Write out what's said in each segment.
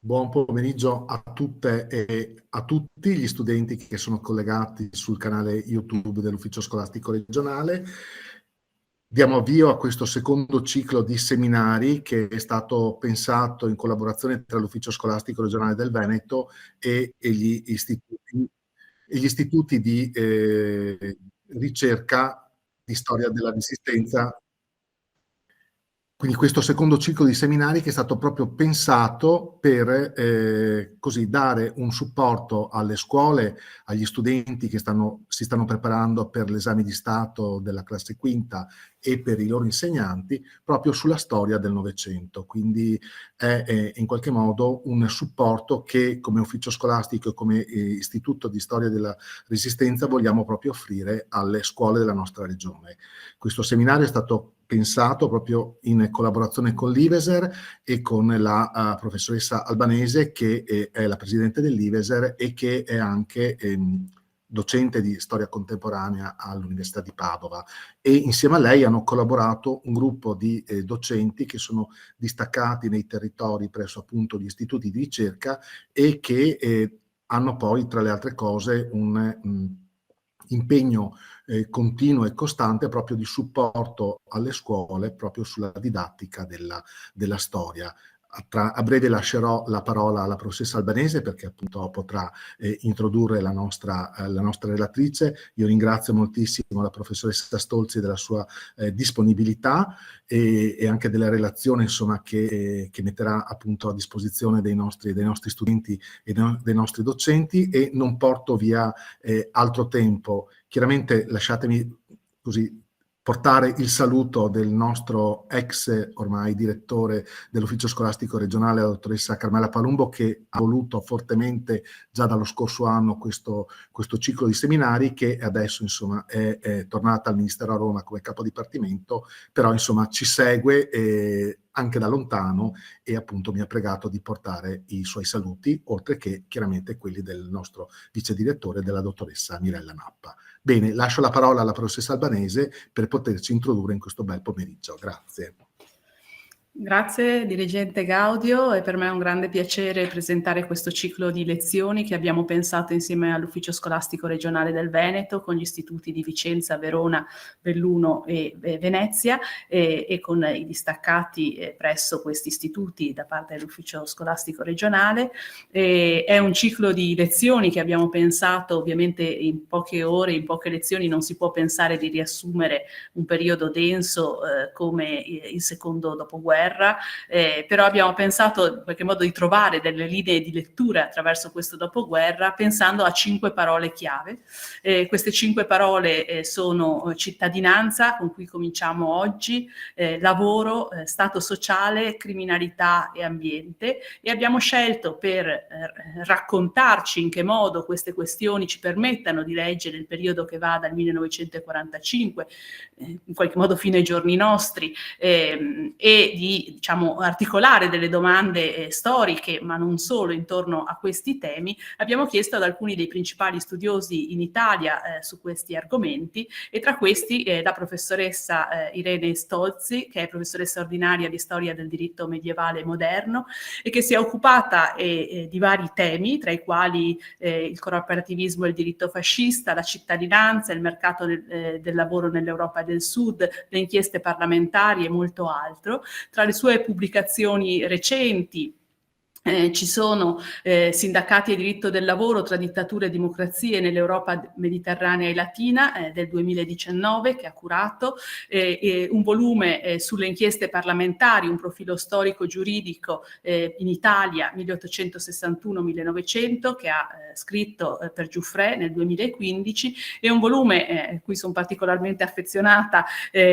Buon pomeriggio a tutte e a tutti gli studenti che sono collegati sul canale YouTube dell'Ufficio Scolastico Regionale. Diamo avvio a questo secondo ciclo di seminari che è stato pensato in collaborazione tra l'Ufficio Scolastico Regionale del Veneto e gli istituti di ricerca di storia della Resistenza. Quindi questo secondo ciclo di seminari che è stato proprio pensato per così dare un supporto alle scuole, agli studenti che si stanno preparando per l'esame di Stato della classe quinta e per i loro insegnanti, proprio sulla storia del Novecento. Quindi è in qualche modo un supporto che come ufficio scolastico e come istituto di storia della Resistenza vogliamo proprio offrire alle scuole della nostra regione. Questo seminario è stato pensato proprio in collaborazione con l'Iveser e con la professoressa Albanese, che è la presidente dell'Iveser e che è anche docente di storia contemporanea all'Università di Padova. E insieme a lei hanno collaborato un gruppo di docenti che sono distaccati nei territori presso appunto gli istituti di ricerca e che hanno poi, tra le altre cose, un impegno continuo e costante proprio di supporto alle scuole proprio sulla didattica della storia. A breve lascerò la parola alla professoressa Albanese perché appunto potrà introdurre la nostra relatrice. Io ringrazio moltissimo la professoressa Stolzi della sua disponibilità e anche della relazione insomma, che metterà appunto a disposizione dei nostri studenti e dei nostri docenti, e non porto via altro tempo. Chiaramente lasciatemi così portare il saluto del nostro ex ormai direttore dell'Ufficio Scolastico Regionale, la dottoressa Carmela Palumbo, che ha voluto fortemente già dallo scorso anno questo ciclo di seminari, che adesso insomma è tornata al Ministero a Roma come capo dipartimento, però insomma ci segue anche da lontano e appunto mi ha pregato di portare i suoi saluti, oltre che chiaramente quelli del nostro vice direttore, della dottoressa Mirella Nappa. Bene, lascio la parola alla professoressa Albanese per poterci introdurre in questo bel pomeriggio. Grazie. Grazie dirigente Gaudio, e per me è un grande piacere presentare questo ciclo di lezioni che abbiamo pensato insieme all'Ufficio Scolastico Regionale del Veneto con gli istituti di Vicenza, Verona, Belluno e Venezia e con i distaccati presso questi istituti da parte dell'Ufficio Scolastico Regionale. È un ciclo di lezioni che abbiamo pensato ovviamente in poche ore, in poche lezioni non si può pensare di riassumere un periodo denso come il secondo dopoguerra. Però abbiamo pensato in qualche modo di trovare delle linee di lettura attraverso questo dopoguerra pensando a 5 parole chiave. Queste 5 parole sono cittadinanza, con cui cominciamo oggi, lavoro, stato sociale, criminalità e ambiente, e abbiamo scelto per raccontarci in che modo queste questioni ci permettano di leggere il periodo che va dal 1945 in qualche modo fino ai giorni nostri e di diciamo articolare delle domande storiche, ma non solo, intorno a questi temi. Abbiamo chiesto ad alcuni dei principali studiosi in Italia su questi argomenti, e tra questi la professoressa Irene Stolzi, che è professoressa ordinaria di storia del diritto medievale moderno e che si è occupata di vari temi, tra i quali il corporativismo e il diritto fascista, la cittadinanza, il mercato del lavoro nell'Europa del Sud, le inchieste parlamentari e molto altro. Tra le sue pubblicazioni recenti ci sono Sindacati e diritto del lavoro tra dittature e democrazie nell'Europa mediterranea e latina del 2019, che ha curato, un volume sulle inchieste parlamentari, un profilo storico giuridico in Italia 1861-1900, che ha scritto per Giuffre nel 2015, e un volume a cui sono particolarmente affezionata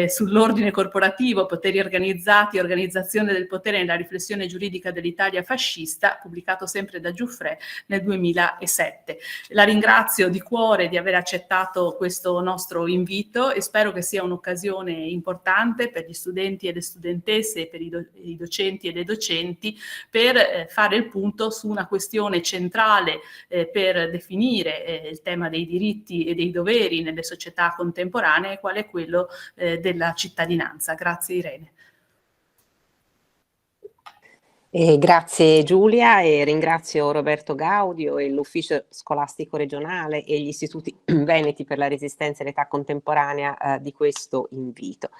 sull'ordine corporativo, poteri organizzati e organizzazione del potere nella riflessione giuridica dell'Italia fascista, pubblicato sempre da Giuffre nel 2007. La ringrazio di cuore di aver accettato questo nostro invito e spero che sia un'occasione importante per gli studenti e le studentesse e per i docenti e le docenti per fare il punto su una questione centrale per definire il tema dei diritti e dei doveri nelle società contemporanee, quale è quello della cittadinanza. Grazie Irene. Grazie Giulia, e ringrazio Roberto Gaudio e l'Ufficio Scolastico Regionale e gli Istituti Veneti per la Resistenza e l'Età Contemporanea di questo invito.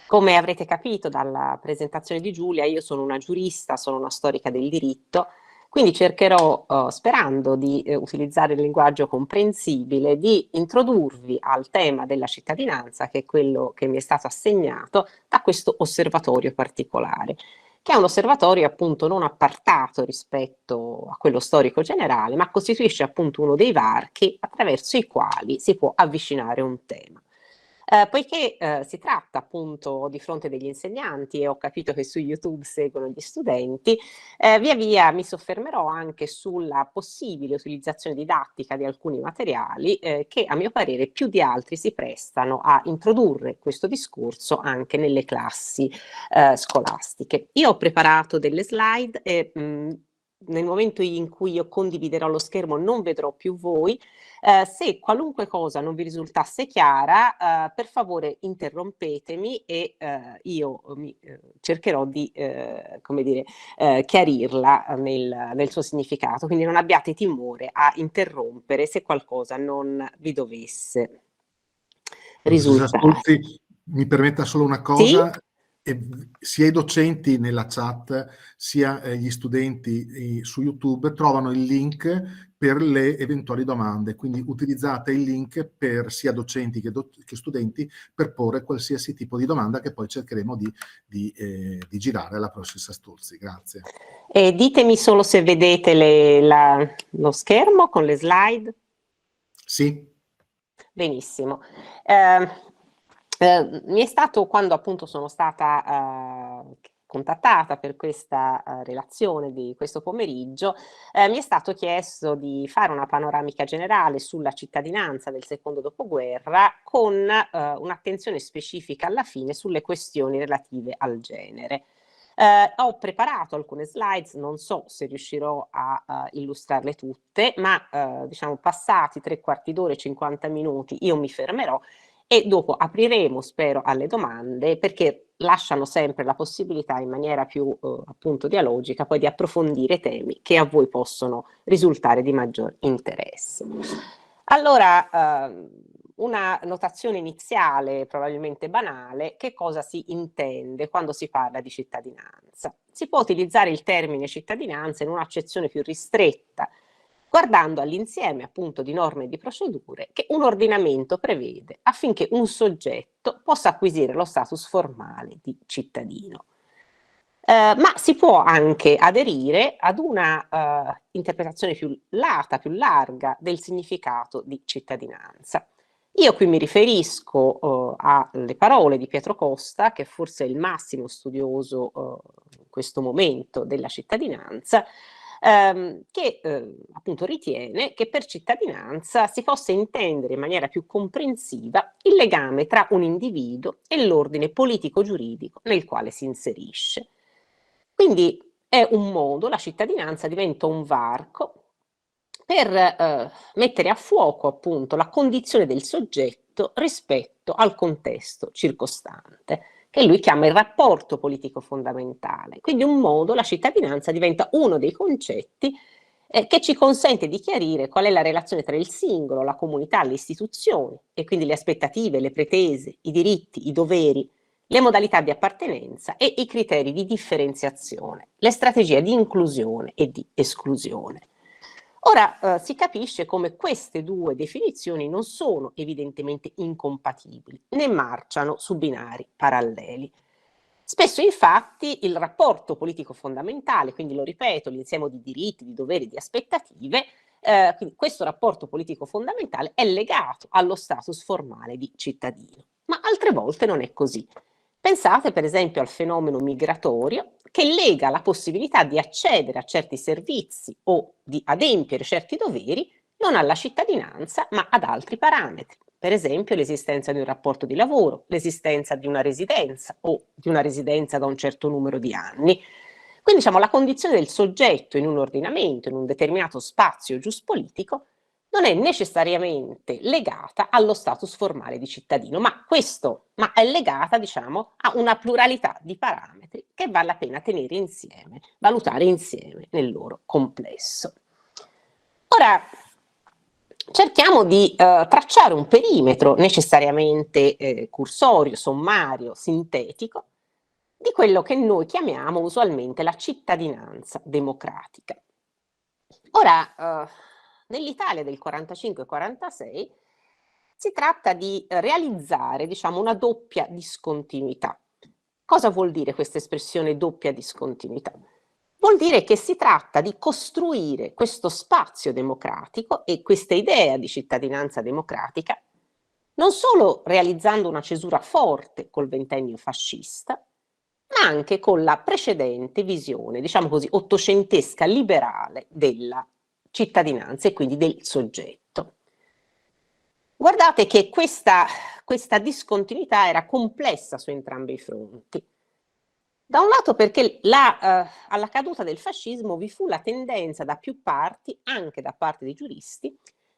Come avrete capito dalla presentazione di Giulia, io sono una giurista, sono una storica del diritto, quindi cercherò, sperando di utilizzare il linguaggio comprensibile, di introdurvi al tema della cittadinanza, che è quello che mi è stato assegnato da questo osservatorio particolare, che è un osservatorio appunto non appartato rispetto a quello storico generale, ma costituisce appunto uno dei varchi attraverso i quali si può avvicinare un tema. Poiché si tratta appunto di fronte degli insegnanti, e ho capito che su YouTube seguono gli studenti, via via mi soffermerò anche sulla possibile utilizzazione didattica di alcuni materiali che a mio parere più di altri si prestano a introdurre questo discorso anche nelle classi scolastiche. Io ho preparato delle slide e nel momento in cui io condividerò lo schermo non vedrò più voi. Se qualunque cosa non vi risultasse chiara, per favore interrompetemi e io cercherò di come dire, chiarirla nel suo significato. Quindi non abbiate timore a interrompere se qualcosa non vi dovesse Professoressa risultare. Stolzi, mi permetta solo una cosa. Sì? Sia i docenti nella chat, sia gli studenti su YouTube trovano il link per le eventuali domande, quindi utilizzate il link per sia docenti che studenti per porre qualsiasi tipo di domanda che poi cercheremo di girare alla professoressa Stolzi. Grazie. Ditemi solo se vedete lo schermo con le slide. Sì. Benissimo. Mi è stato, quando appunto sono stata contattata per questa relazione di questo pomeriggio, mi è stato chiesto di fare una panoramica generale sulla cittadinanza del secondo dopoguerra con un'attenzione specifica alla fine sulle questioni relative al genere. Ho preparato alcune slides, non so se riuscirò a illustrarle tutte, ma diciamo passati 3/4 d'ora e 50 minuti io mi fermerò e dopo apriremo, spero, alle domande, perché lasciano sempre la possibilità in maniera più appunto dialogica poi di approfondire temi che a voi possono risultare di maggior interesse. Allora, una notazione iniziale, probabilmente banale: che cosa si intende quando si parla di cittadinanza? Si può utilizzare il termine cittadinanza in un'accezione più ristretta, guardando all'insieme appunto di norme e di procedure che un ordinamento prevede affinché un soggetto possa acquisire lo status formale di cittadino. Ma si può anche aderire ad una interpretazione più lata, più larga del significato di cittadinanza. Io qui mi riferisco alle parole di Pietro Costa, che forse è il massimo studioso in questo momento della cittadinanza, che appunto ritiene che per cittadinanza si possa intendere in maniera più comprensiva il legame tra un individuo e l'ordine politico-giuridico nel quale si inserisce. Quindi è un modo, la cittadinanza diventa un varco per mettere a fuoco appunto la condizione del soggetto rispetto al contesto circostante, che lui chiama il rapporto politico fondamentale. Quindi un modo, la cittadinanza diventa uno dei concetti che ci consente di chiarire qual è la relazione tra il singolo, la comunità, le istituzioni, e quindi le aspettative, le pretese, i diritti, i doveri, le modalità di appartenenza e i criteri di differenziazione, le strategie di inclusione e di esclusione. Ora si capisce come queste due definizioni non sono evidentemente incompatibili, né marciano su binari paralleli. Spesso infatti il rapporto politico fondamentale, quindi lo ripeto, l'insieme di diritti, di doveri, di aspettative, quindi questo rapporto politico fondamentale è legato allo status formale di cittadino, ma altre volte non è così. Pensate per esempio al fenomeno migratorio, che lega la possibilità di accedere a certi servizi o di adempiere certi doveri non alla cittadinanza ma ad altri parametri, per esempio l'esistenza di un rapporto di lavoro, l'esistenza di una residenza o di una residenza da un certo numero di anni. Quindi diciamo la condizione del soggetto in un ordinamento, in un determinato spazio giuspolitico, non è necessariamente legata allo status formale di cittadino, ma è legata, diciamo, a una pluralità di parametri che vale la pena tenere insieme, valutare insieme nel loro complesso. Ora, cerchiamo di tracciare un perimetro necessariamente cursorio, sommario, sintetico, di quello che noi chiamiamo usualmente la cittadinanza democratica. Ora, nell'Italia del 45-46 si tratta di realizzare, diciamo, una doppia discontinuità. Cosa vuol dire questa espressione doppia discontinuità? Vuol dire che si tratta di costruire questo spazio democratico e questa idea di cittadinanza democratica non solo realizzando una cesura forte col ventennio fascista, ma anche con la precedente visione, diciamo così, ottocentesca liberale della cittadinanza e quindi del soggetto. Guardate che questa discontinuità era complessa su entrambi i fronti. Da un lato perché alla caduta del fascismo vi fu la tendenza da più parti, anche da parte dei giuristi,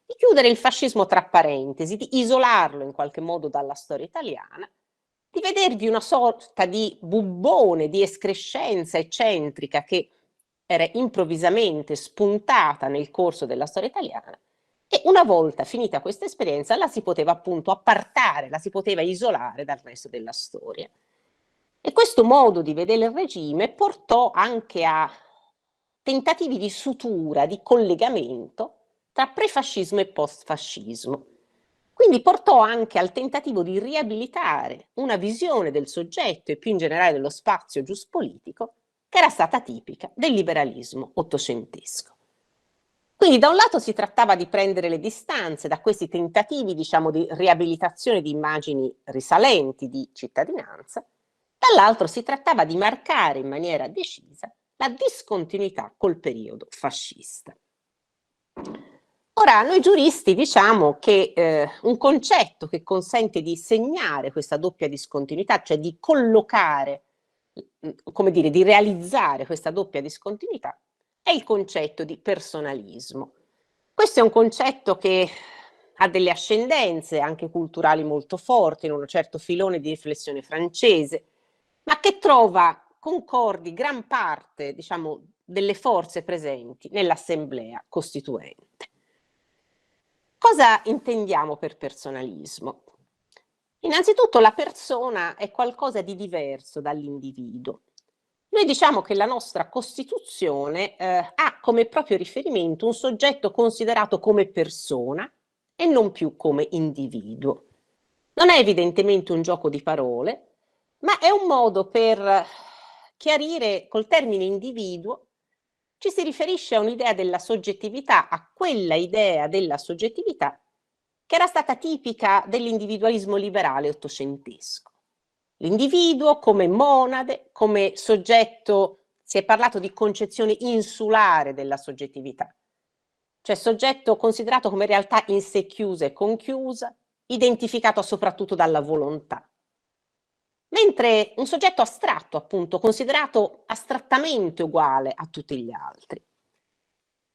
di chiudere il fascismo tra parentesi, di isolarlo in qualche modo dalla storia italiana, di vedervi una sorta di bubbone, di escrescenza eccentrica che era improvvisamente spuntata nel corso della storia italiana e una volta finita questa esperienza la si poteva appunto appartare, la si poteva isolare dal resto della storia. E questo modo di vedere il regime portò anche a tentativi di sutura, di collegamento tra prefascismo e postfascismo. Quindi portò anche al tentativo di riabilitare una visione del soggetto e più in generale dello spazio giuspolitico che era stata tipica del liberalismo ottocentesco. Quindi da un lato si trattava di prendere le distanze da questi tentativi, diciamo, di riabilitazione di immagini risalenti di cittadinanza, dall'altro si trattava di marcare in maniera decisa la discontinuità col periodo fascista. Ora, noi giuristi diciamo che un concetto che consente di segnare questa doppia discontinuità, cioè di collocare, come dire, di realizzare questa doppia discontinuità, è il concetto di personalismo. Questo è un concetto che ha delle ascendenze anche culturali molto forti, in un certo filone di riflessione francese, ma che trova concordi gran parte, diciamo, delle forze presenti nell'Assemblea Costituente. Cosa intendiamo per personalismo? Innanzitutto la persona è qualcosa di diverso dall'individuo. Noi diciamo che la nostra Costituzione ha come proprio riferimento un soggetto considerato come persona e non più come individuo. Non è evidentemente un gioco di parole, ma è un modo per chiarire col termine individuo ci si riferisce a un'idea della soggettività, a quella idea della soggettività che era stata tipica dell'individualismo liberale ottocentesco. L'individuo come monade, come soggetto, si è parlato di concezione insulare della soggettività, cioè soggetto considerato come realtà in sé chiusa e conchiusa, identificato soprattutto dalla volontà. Mentre un soggetto astratto, appunto, considerato astrattamente uguale a tutti gli altri.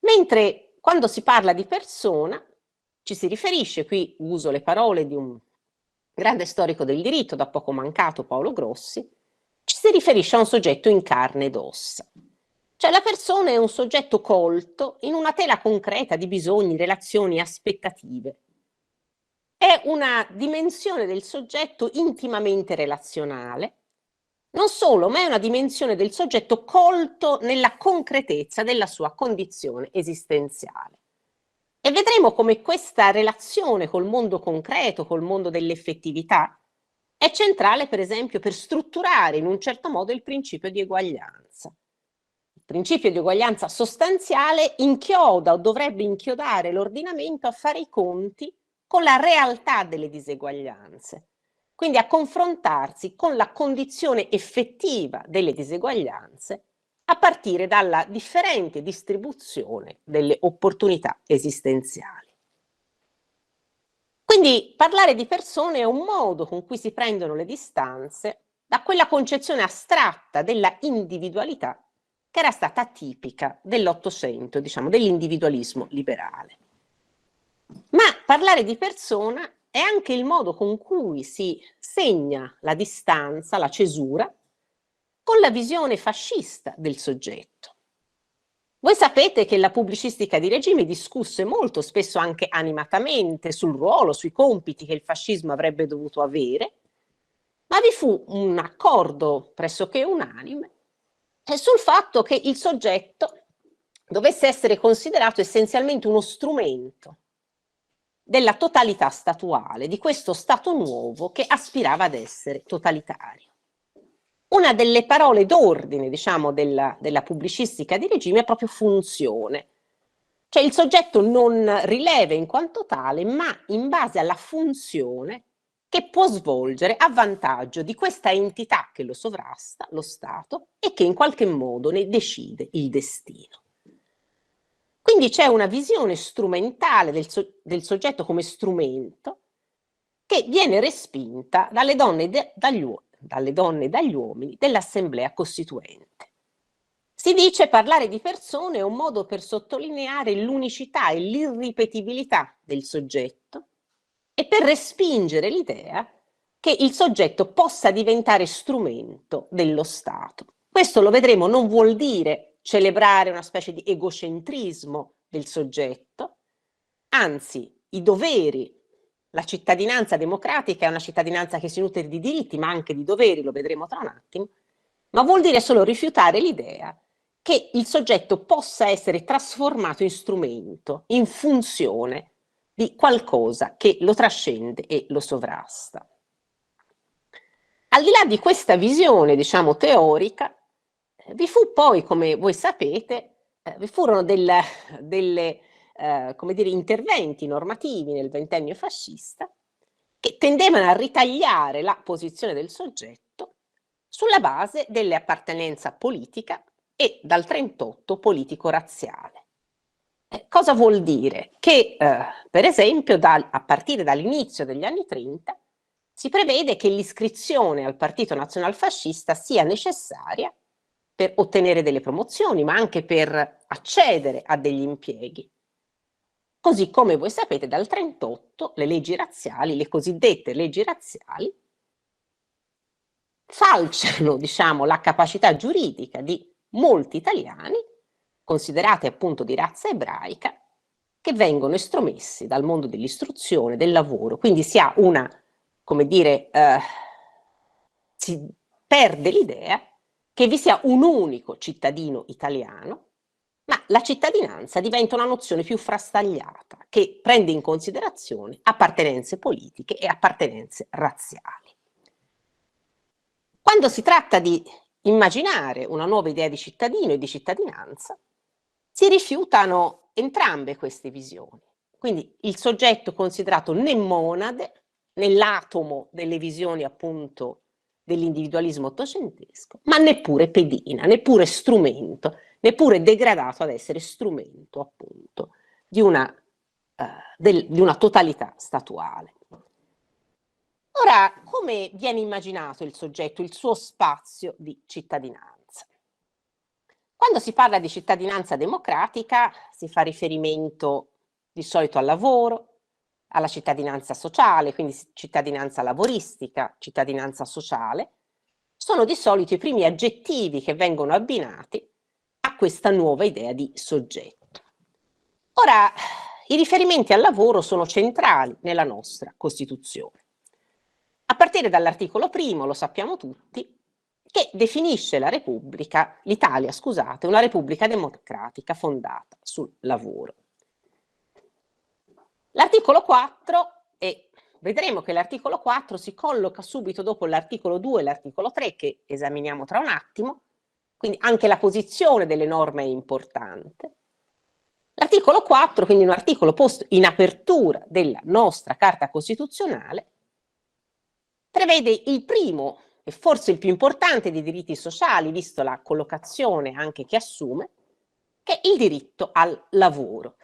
Mentre quando si parla di persona, ci si riferisce, qui uso le parole di un grande storico del diritto, da poco mancato, Paolo Grossi, ci si riferisce a un soggetto in carne ed ossa. Cioè la persona è un soggetto colto in una tela concreta di bisogni, relazioni, aspettative. È una dimensione del soggetto intimamente relazionale, non solo, ma è una dimensione del soggetto colto nella concretezza della sua condizione esistenziale. E vedremo come questa relazione col mondo concreto, col mondo dell'effettività, è centrale, per esempio, per strutturare in un certo modo il principio di eguaglianza. Il principio di uguaglianza sostanziale inchioda o dovrebbe inchiodare l'ordinamento a fare i conti con la realtà delle diseguaglianze, quindi a confrontarsi con la condizione effettiva delle diseguaglianze a partire dalla differente distribuzione delle opportunità esistenziali. Quindi parlare di persone è un modo con cui si prendono le distanze da quella concezione astratta della individualità che era stata tipica dell'Ottocento, diciamo, dell'individualismo liberale. Ma parlare di persona è anche il modo con cui si segna la distanza, la cesura, con la visione fascista del soggetto. Voi sapete che la pubblicistica di regime discusse molto, spesso anche animatamente, sul ruolo, sui compiti che il fascismo avrebbe dovuto avere, ma vi fu un accordo pressoché unanime sul fatto che il soggetto dovesse essere considerato essenzialmente uno strumento della totalità statuale, di questo Stato nuovo che aspirava ad essere totalitario. Una delle parole d'ordine, diciamo, della pubblicistica di regime è proprio funzione. Cioè il soggetto non rileva in quanto tale, ma in base alla funzione che può svolgere a vantaggio di questa entità che lo sovrasta, lo Stato, e che in qualche modo ne decide il destino. Quindi c'è una visione strumentale del soggetto come strumento che viene respinta dalle donne e dagli uomini dell'Assemblea Costituente. Si dice parlare di persone è un modo per sottolineare l'unicità e l'irripetibilità del soggetto e per respingere l'idea che il soggetto possa diventare strumento dello Stato. Questo, lo vedremo, non vuol dire celebrare una specie di egocentrismo del soggetto, anzi i doveri, la cittadinanza democratica è una cittadinanza che si nutre di diritti ma anche di doveri, lo vedremo tra un attimo, ma vuol dire solo rifiutare l'idea che il soggetto possa essere trasformato in strumento, in funzione di qualcosa che lo trascende e lo sovrasta. Al di là di questa visione, diciamo, teorica, vi fu poi, come voi sapete, vi furono come dire, interventi normativi nel ventennio fascista che tendevano a ritagliare la posizione del soggetto sulla base dell'appartenenza politica e dal 1938 politico-razziale. Cosa vuol dire? Che per esempio a partire dall'inizio degli anni 30 si prevede che l'iscrizione al Partito Nazionalfascista sia necessaria per ottenere delle promozioni, ma anche per accedere a degli impieghi. Così come voi sapete, dal 1938 le leggi razziali, le cosiddette leggi razziali, falciano, diciamo, la capacità giuridica di molti italiani, considerati appunto di razza ebraica, che vengono estromessi dal mondo dell'istruzione, del lavoro. Quindi si ha una, come dire, si perde l'idea che vi sia un unico cittadino italiano, ma la cittadinanza diventa una nozione più frastagliata, che prende in considerazione appartenenze politiche e appartenenze razziali. Quando si tratta di immaginare una nuova idea di cittadino e di cittadinanza, si rifiutano entrambe queste visioni. Quindi il soggetto considerato né monade, nell'atomo delle visioni appunto dell'individualismo ottocentesco, ma neppure pedina, neppure strumento, neppure degradato ad essere strumento appunto di una totalità statuale. Ora, come viene immaginato il soggetto, il suo spazio di cittadinanza? Quando si parla di cittadinanza democratica si fa riferimento di solito al lavoro, alla cittadinanza sociale, quindi cittadinanza lavoristica, cittadinanza sociale, sono di solito i primi aggettivi che vengono abbinati a questa nuova idea di soggetto. Ora, i riferimenti al lavoro sono centrali nella nostra Costituzione. A partire dall'articolo 1, lo sappiamo tutti, che definisce la Repubblica, l'Italia, scusate, una Repubblica democratica fondata sul lavoro. L'articolo 4, e vedremo che l'articolo 4 si colloca subito dopo l'articolo 2 e l'articolo 3, che esaminiamo tra un attimo, quindi anche la posizione delle norme è importante. L'articolo 4, quindi un articolo posto in apertura della nostra Carta Costituzionale, prevede il primo e forse il più importante dei diritti sociali, visto la collocazione anche che assume, che è il diritto al lavoro.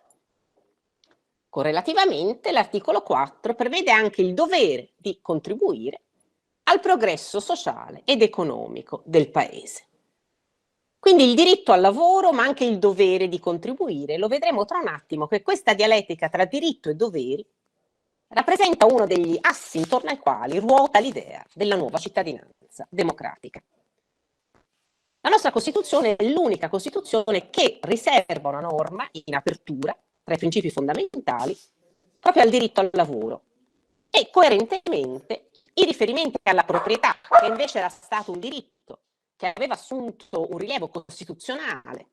Correlativamente, l'articolo 4 prevede anche il dovere di contribuire al progresso sociale ed economico del Paese. Quindi il diritto al lavoro, ma anche il dovere di contribuire. Lo vedremo tra un attimo che questa dialettica tra diritto e doveri rappresenta uno degli assi intorno ai quali ruota l'idea della nuova cittadinanza democratica. La nostra Costituzione è l'unica Costituzione che riserva una norma in apertura tra i principi fondamentali proprio al diritto al lavoro e coerentemente i riferimenti alla proprietà, che invece era stato un diritto che aveva assunto un rilievo costituzionale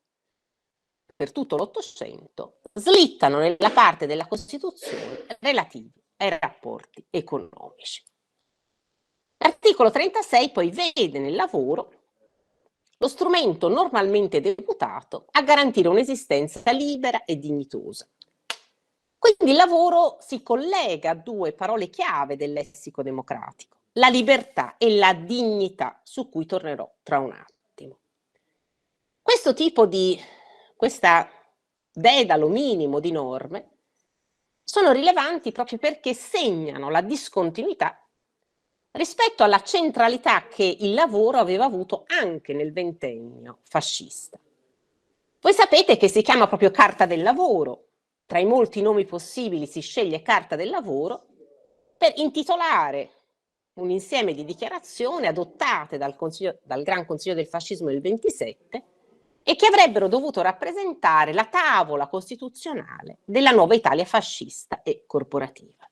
per tutto l'Ottocento, slittano nella parte della Costituzione relativi ai rapporti economici. L'articolo 36 poi vede nel lavoro lo strumento normalmente deputato a garantire un'esistenza libera e dignitosa. Quindi il lavoro si collega a due parole chiave del lessico democratico, la libertà e la dignità, su cui tornerò tra un attimo. Questa dedalo minimo di norme sono rilevanti proprio perché segnano la discontinuità rispetto alla centralità che il lavoro aveva avuto anche nel ventennio fascista. Voi sapete che si chiama proprio Carta del Lavoro, tra i molti nomi possibili si sceglie Carta del Lavoro per intitolare un insieme di dichiarazioni adottate dal Gran Consiglio del Fascismo del 27 e che avrebbero dovuto rappresentare la tavola costituzionale della nuova Italia fascista e corporativa.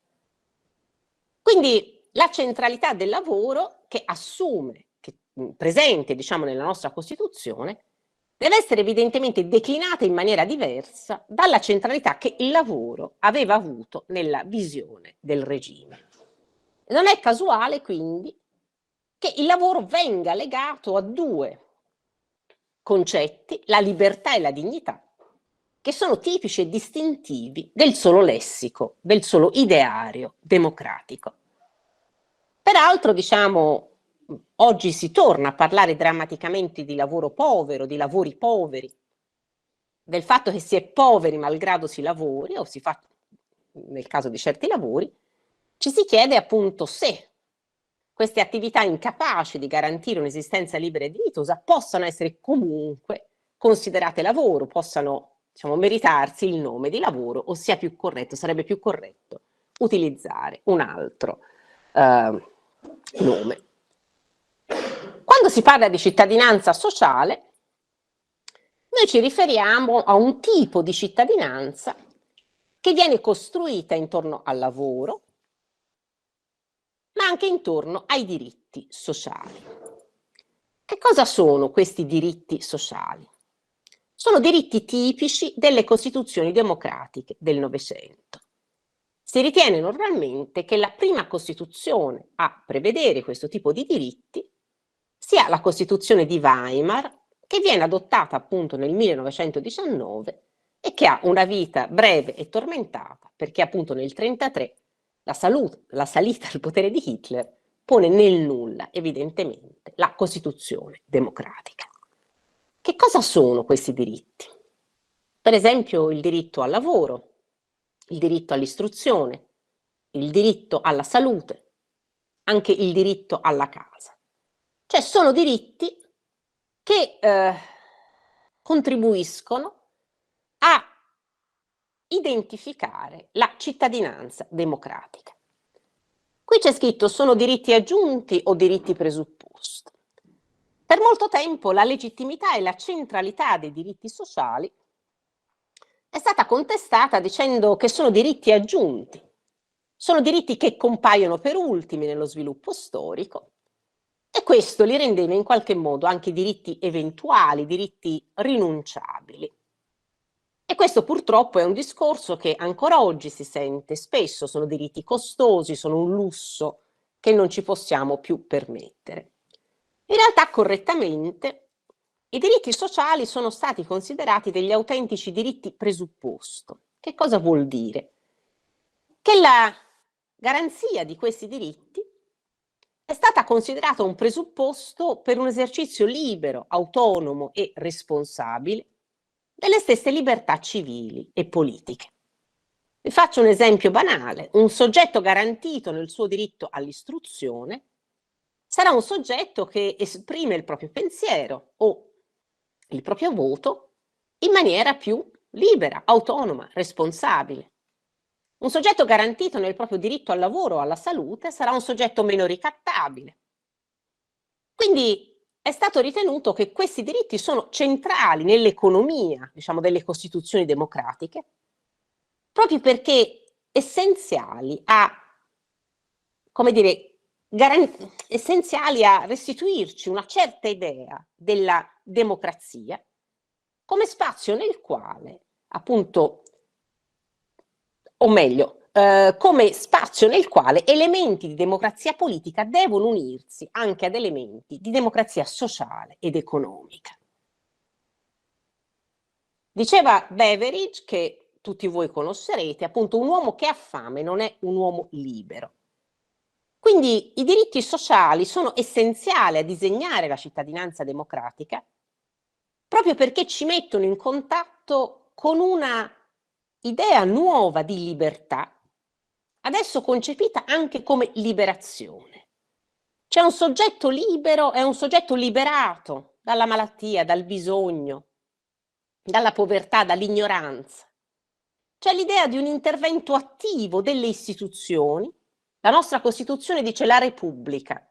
Quindi la centralità del lavoro che assume, che presente diciamo nella nostra Costituzione, deve essere evidentemente declinata in maniera diversa dalla centralità che il lavoro aveva avuto nella visione del regime. Non è casuale quindi che il lavoro venga legato a due concetti, la libertà e la dignità, che sono tipici e distintivi del solo lessico, del solo ideario democratico. Peraltro, diciamo, oggi si torna a parlare drammaticamente di lavoro povero, di lavori poveri, del fatto che si è poveri malgrado si lavori, o si fa, nel caso di certi lavori, ci si chiede appunto se queste attività incapaci di garantire un'esistenza libera e dignitosa possano essere comunque considerate lavoro, possano diciamo, meritarsi il nome di lavoro, o sia più corretto, sarebbe più corretto utilizzare un altro nome. Quando si parla di cittadinanza sociale, noi ci riferiamo a un tipo di cittadinanza che viene costruita intorno al lavoro, ma anche intorno ai diritti sociali. Che cosa sono questi diritti sociali? Sono diritti tipici delle Costituzioni democratiche del Novecento. Si ritiene normalmente che la prima Costituzione a prevedere questo tipo di diritti sia la Costituzione di Weimar, che viene adottata appunto nel 1919 e che ha una vita breve e tormentata, perché appunto nel 1933 la salita al potere di Hitler pone nel nulla, evidentemente, la Costituzione democratica. Che cosa sono questi diritti? Per esempio il diritto al lavoro, il diritto all'istruzione, il diritto alla salute, anche il diritto alla casa. Cioè sono diritti che contribuiscono a identificare la cittadinanza democratica. Qui c'è scritto sono diritti aggiunti o diritti presupposti. Per molto tempo la legittimità e la centralità dei diritti sociali è stata contestata dicendo che sono diritti aggiunti, sono diritti che compaiono per ultimi nello sviluppo storico e questo li rendeva in qualche modo anche diritti eventuali, diritti rinunciabili. E questo purtroppo è un discorso che ancora oggi si sente spesso, sono diritti costosi, sono un lusso che non ci possiamo più permettere. In realtà correttamente i diritti sociali sono stati considerati degli autentici diritti presupposto. Che cosa vuol dire? Che la garanzia di questi diritti è stata considerata un presupposto per un esercizio libero, autonomo e responsabile delle stesse libertà civili e politiche. Vi faccio un esempio banale. Un soggetto garantito nel suo diritto all'istruzione sarà un soggetto che esprime il proprio pensiero o il proprio voto in maniera più libera, autonoma, responsabile. Un soggetto garantito nel proprio diritto al lavoro o alla salute sarà un soggetto meno ricattabile. Quindi è stato ritenuto che questi diritti sono centrali nell'economia, diciamo, delle costituzioni democratiche, proprio perché essenziali a, come dire, essenziali a restituirci una certa idea della democrazia come spazio nel quale, appunto, o meglio, come spazio nel quale elementi di democrazia politica devono unirsi anche ad elementi di democrazia sociale ed economica. Diceva Beveridge, che tutti voi conoscerete, appunto, un uomo che ha fame non è un uomo libero. Quindi i diritti sociali sono essenziali a disegnare la cittadinanza democratica, proprio perché ci mettono in contatto con una idea nuova di libertà, adesso concepita anche come liberazione. C'è un soggetto libero e un soggetto liberato dalla malattia, dal bisogno, dalla povertà, dall'ignoranza. C'è l'idea di un intervento attivo delle istituzioni. La nostra Costituzione dice la Repubblica.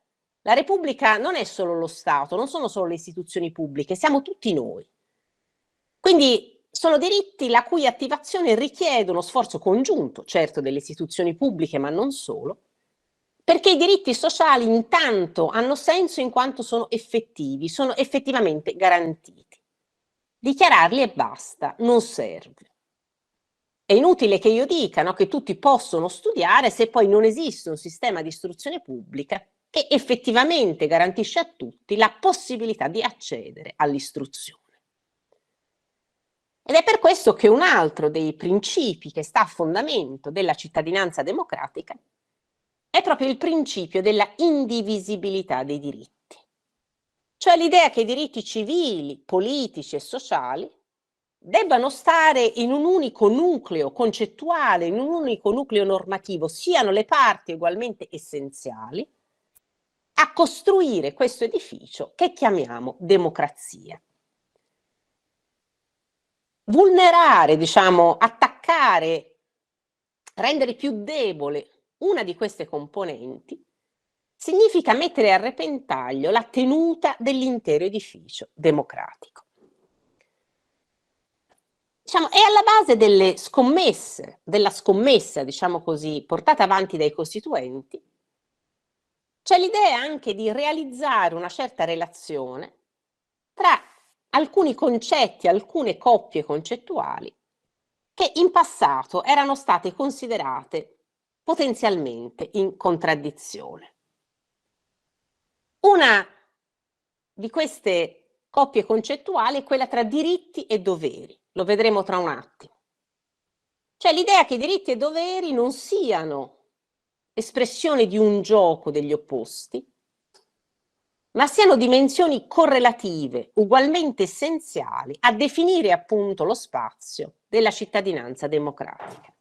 La Repubblica non è solo lo Stato, non sono solo le istituzioni pubbliche, siamo tutti noi. Quindi sono diritti la cui attivazione richiede uno sforzo congiunto, certo delle istituzioni pubbliche, ma non solo, perché i diritti sociali intanto hanno senso in quanto sono effettivi, sono effettivamente garantiti. Dichiararli e basta, non serve. È inutile che io dica, no, che tutti possono studiare se poi non esiste un sistema di istruzione pubblica che effettivamente garantisce a tutti la possibilità di accedere all'istruzione. Ed è per questo che un altro dei principi che sta a fondamento della cittadinanza democratica è proprio il principio della indivisibilità dei diritti. Cioè l'idea che i diritti civili, politici e sociali debbano stare in un unico nucleo concettuale, in un unico nucleo normativo, siano le parti ugualmente essenziali a costruire questo edificio che chiamiamo democrazia. Vulnerare, diciamo, attaccare, rendere più debole una di queste componenti significa mettere a repentaglio la tenuta dell'intero edificio democratico. Diciamo, è alla base delle scommesse, della scommessa, diciamo così, portata avanti dai costituenti. C'è l'idea anche di realizzare una certa relazione tra alcuni concetti, alcune coppie concettuali che in passato erano state considerate potenzialmente in contraddizione. Una di queste coppie concettuali è quella tra diritti e doveri, lo vedremo tra un attimo. Cioè l'idea che i diritti e doveri non siano espressione di un gioco degli opposti, ma siano dimensioni correlative, ugualmente essenziali a definire appunto lo spazio della cittadinanza democratica.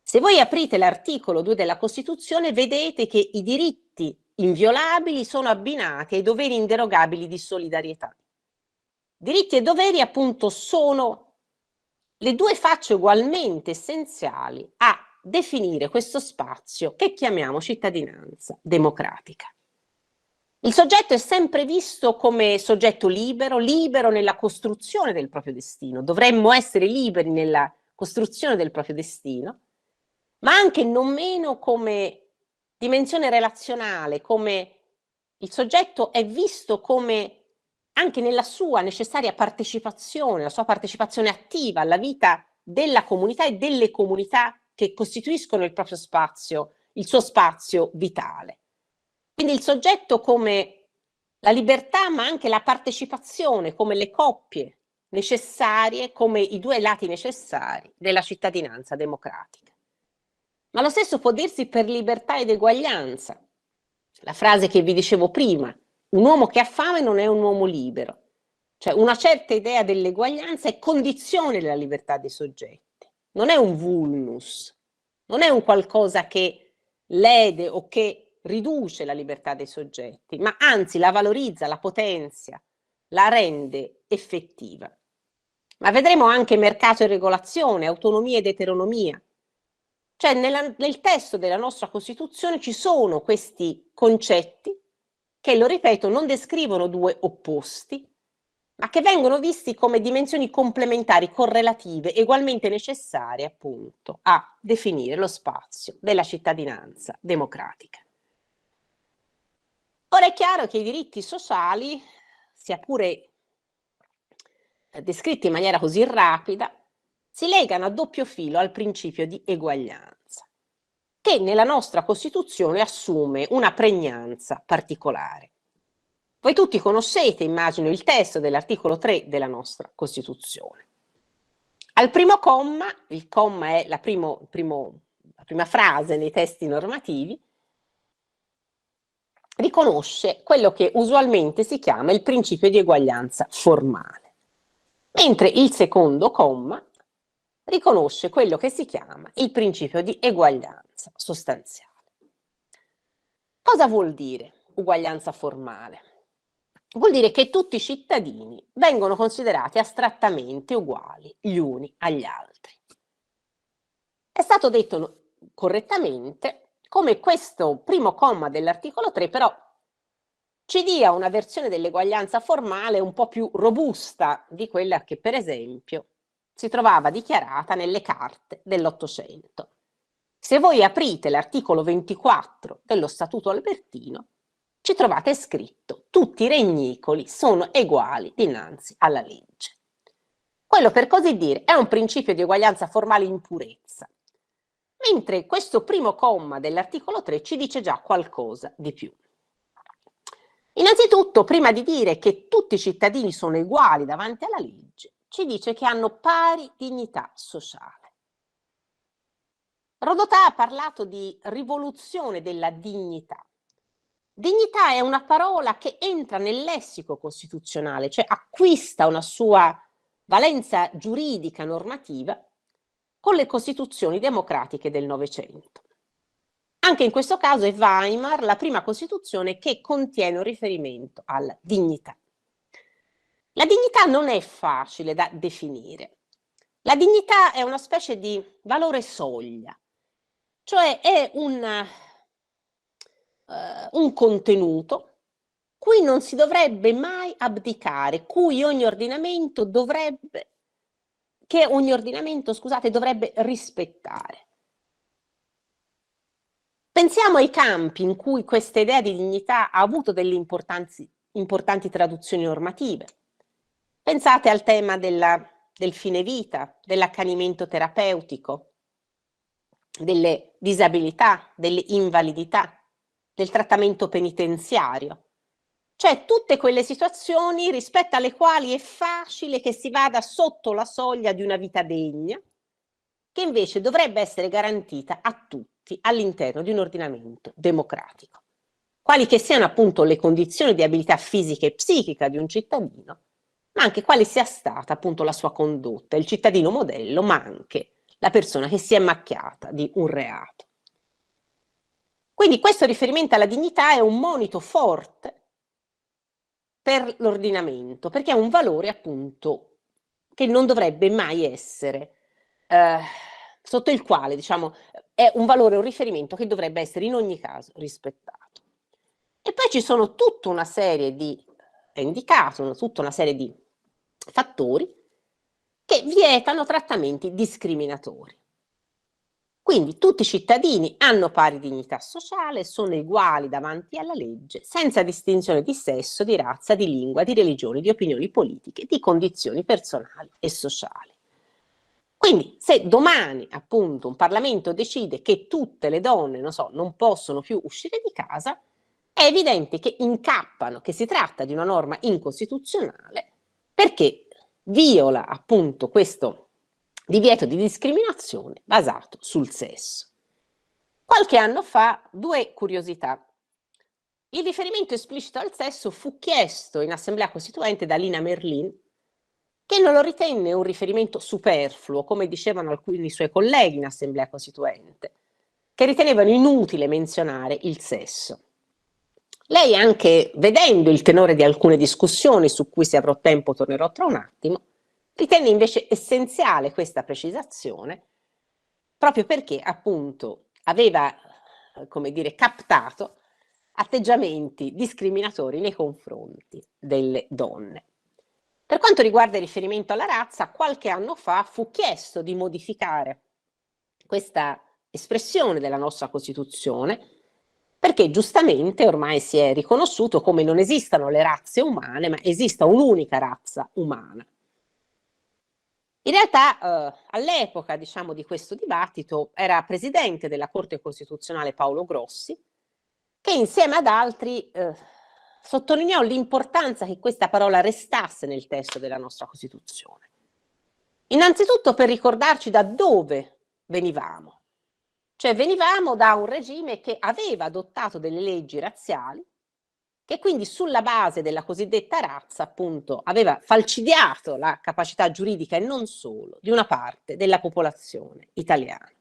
Se voi aprite l'articolo 2 della Costituzione, vedete che i diritti inviolabili sono abbinati ai doveri inderogabili di solidarietà. Diritti e doveri appunto sono le due facce ugualmente essenziali a definire questo spazio che chiamiamo cittadinanza democratica. Il soggetto è sempre visto come soggetto libero, libero nella costruzione del proprio destino. Dovremmo essere liberi nella costruzione del proprio destino, ma anche non meno come dimensione relazionale, come il soggetto è visto come anche nella sua necessaria partecipazione, la sua partecipazione attiva alla vita della comunità e delle comunità che costituiscono il proprio spazio, il suo spazio vitale. Quindi il soggetto come la libertà, ma anche la partecipazione, come le coppie necessarie, come i due lati necessari della cittadinanza democratica. Ma lo stesso può dirsi per libertà ed eguaglianza. La frase che vi dicevo prima, un uomo che ha fame non è un uomo libero. Cioè una certa idea dell'eguaglianza è condizione della libertà dei soggetti, non è un vulnus, non è un qualcosa che lede o che riduce la libertà dei soggetti, ma anzi la valorizza, la potenzia, la rende effettiva. Ma vedremo anche mercato e regolazione, autonomia ed eteronomia. Cioè nel testo della nostra Costituzione ci sono questi concetti che, lo ripeto, non descrivono due opposti, ma che vengono visti come dimensioni complementari, correlative, ugualmente necessarie appunto a definire lo spazio della cittadinanza democratica. Ora è chiaro che i diritti sociali, sia pure descritti in maniera così rapida, si legano a doppio filo al principio di eguaglianza, che nella nostra Costituzione assume una pregnanza particolare. Voi tutti conoscete, immagino, il testo dell'articolo 3 della nostra Costituzione. Al primo comma, il comma è la prima frase nei testi normativi, riconosce quello che usualmente si chiama il principio di eguaglianza formale, mentre il secondo comma riconosce quello che si chiama il principio di eguaglianza sostanziale. Cosa vuol dire uguaglianza formale? Vuol dire che tutti i cittadini vengono considerati astrattamente uguali gli uni agli altri. È stato detto correttamente come questo primo comma dell'articolo 3 però ci dia una versione dell'eguaglianza formale un po' più robusta di quella che, per esempio, si trovava dichiarata nelle carte dell'Ottocento. Se voi aprite l'articolo 24 dello Statuto Albertino, ci trovate scritto: tutti i regnicoli sono uguali dinanzi alla legge. Quello, per così dire, è un principio di uguaglianza formale in purezza, mentre questo primo comma dell'articolo 3 ci dice già qualcosa di più. Innanzitutto, prima di dire che tutti i cittadini sono uguali davanti alla legge, ci dice che hanno pari dignità sociale. Rodotà ha parlato di rivoluzione della dignità. Dignità è una parola che entra nel lessico costituzionale, cioè acquista una sua valenza giuridica normativa con le costituzioni democratiche del Novecento. Anche in questo caso è Weimar la prima Costituzione che contiene un riferimento alla dignità. La dignità non è facile da definire. La dignità è una specie di valore soglia, cioè è un contenuto cui non si dovrebbe mai abdicare, che ogni ordinamento dovrebbe rispettare. Pensiamo ai campi in cui questa idea di dignità ha avuto delle importanti traduzioni normative. Pensate al tema del fine vita, dell'accanimento terapeutico, delle disabilità, delle invalidità, del trattamento penitenziario. Cioè tutte quelle situazioni rispetto alle quali è facile che si vada sotto la soglia di una vita degna, che invece dovrebbe essere garantita a tutti all'interno di un ordinamento democratico. Quali che siano appunto le condizioni di abilità fisica e psichica di un cittadino, ma anche quale sia stata appunto la sua condotta, il cittadino modello, ma anche la persona che si è macchiata di un reato. Quindi questo riferimento alla dignità è un monito forte per l'ordinamento, perché è un valore appunto che non dovrebbe mai essere, sotto il quale, diciamo, è un valore, un riferimento che dovrebbe essere in ogni caso rispettato. E poi ci sono tutta una serie di, è indicato, tutta una serie di fattori che vietano trattamenti discriminatori. Quindi tutti i cittadini hanno pari dignità sociale, sono uguali davanti alla legge, senza distinzione di sesso, di razza, di lingua, di religione, di opinioni politiche, di condizioni personali e sociali. Quindi se domani appunto un Parlamento decide che tutte le donne, non possono più uscire di casa, è evidente che incappano, che si tratta di una norma incostituzionale, perché viola appunto questo divieto di discriminazione basato sul sesso. Qualche anno fa, due curiosità. Il riferimento esplicito al sesso fu chiesto in Assemblea Costituente da Lina Merlin, che non lo ritenne un riferimento superfluo, come dicevano alcuni suoi colleghi in Assemblea Costituente, che ritenevano inutile menzionare il sesso. Lei, anche vedendo il tenore di alcune discussioni su cui, se avrò tempo, tornerò tra un attimo, ritenne invece essenziale questa precisazione, proprio perché appunto aveva, come dire, captato atteggiamenti discriminatori nei confronti delle donne. Per quanto riguarda il riferimento alla razza, qualche anno fa fu chiesto di modificare questa espressione della nostra Costituzione, perché giustamente ormai si è riconosciuto come non esistano le razze umane, ma esista un'unica razza umana. In realtà all'epoca, diciamo, di questo dibattito era presidente della Corte Costituzionale Paolo Grossi, che insieme ad altri sottolineò l'importanza che questa parola restasse nel testo della nostra Costituzione. Innanzitutto per ricordarci da dove venivamo. Cioè venivamo da un regime che aveva adottato delle leggi razziali, che quindi sulla base della cosiddetta razza, appunto, aveva falcidiato la capacità giuridica, e non solo, di una parte della popolazione italiana.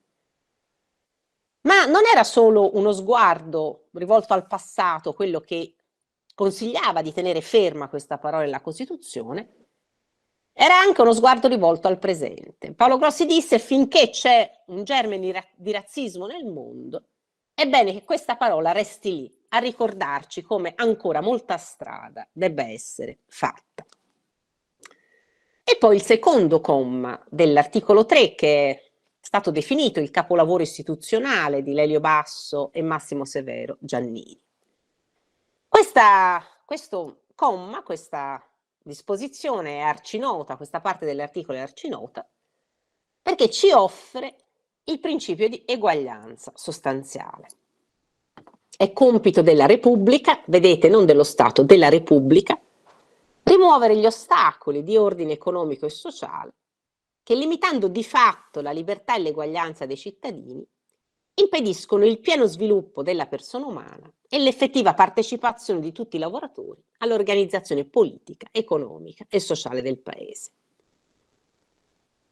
Ma non era solo uno sguardo rivolto al passato quello che consigliava di tenere ferma questa parola nella Costituzione, era anche uno sguardo rivolto al presente. Paolo Grossi disse: finché c'è un germe di razzismo nel mondo, è bene che questa parola resti lì, a ricordarci come ancora molta strada debba essere fatta. E poi il secondo comma dell'articolo 3, che è stato definito il capolavoro istituzionale di Lelio Basso e Massimo Severo Giannini. Questo comma, questa disposizione è arcinota, questa parte dell'articolo è arcinota, perché ci offre il principio di eguaglianza sostanziale. È compito della Repubblica, vedete, non dello Stato, della Repubblica, rimuovere gli ostacoli di ordine economico e sociale che, limitando di fatto la libertà e l'eguaglianza dei cittadini, impediscono il pieno sviluppo della persona umana e l'effettiva partecipazione di tutti i lavoratori all'organizzazione politica, economica e sociale del Paese.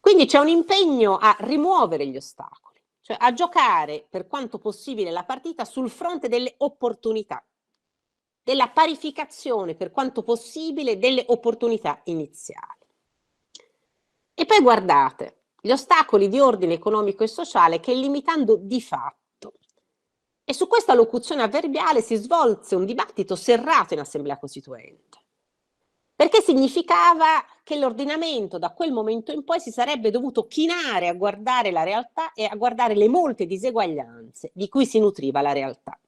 Quindi c'è un impegno a rimuovere gli ostacoli, cioè a giocare per quanto possibile la partita sul fronte delle opportunità, della parificazione per quanto possibile delle opportunità iniziali. E poi guardate, gli ostacoli di ordine economico e sociale che, limitando di fatto. E su questa locuzione avverbiale si svolse un dibattito serrato in Assemblea Costituente, perché significava che l'ordinamento da quel momento in poi si sarebbe dovuto chinare a guardare la realtà e a guardare le molte diseguaglianze di cui si nutriva la realtà.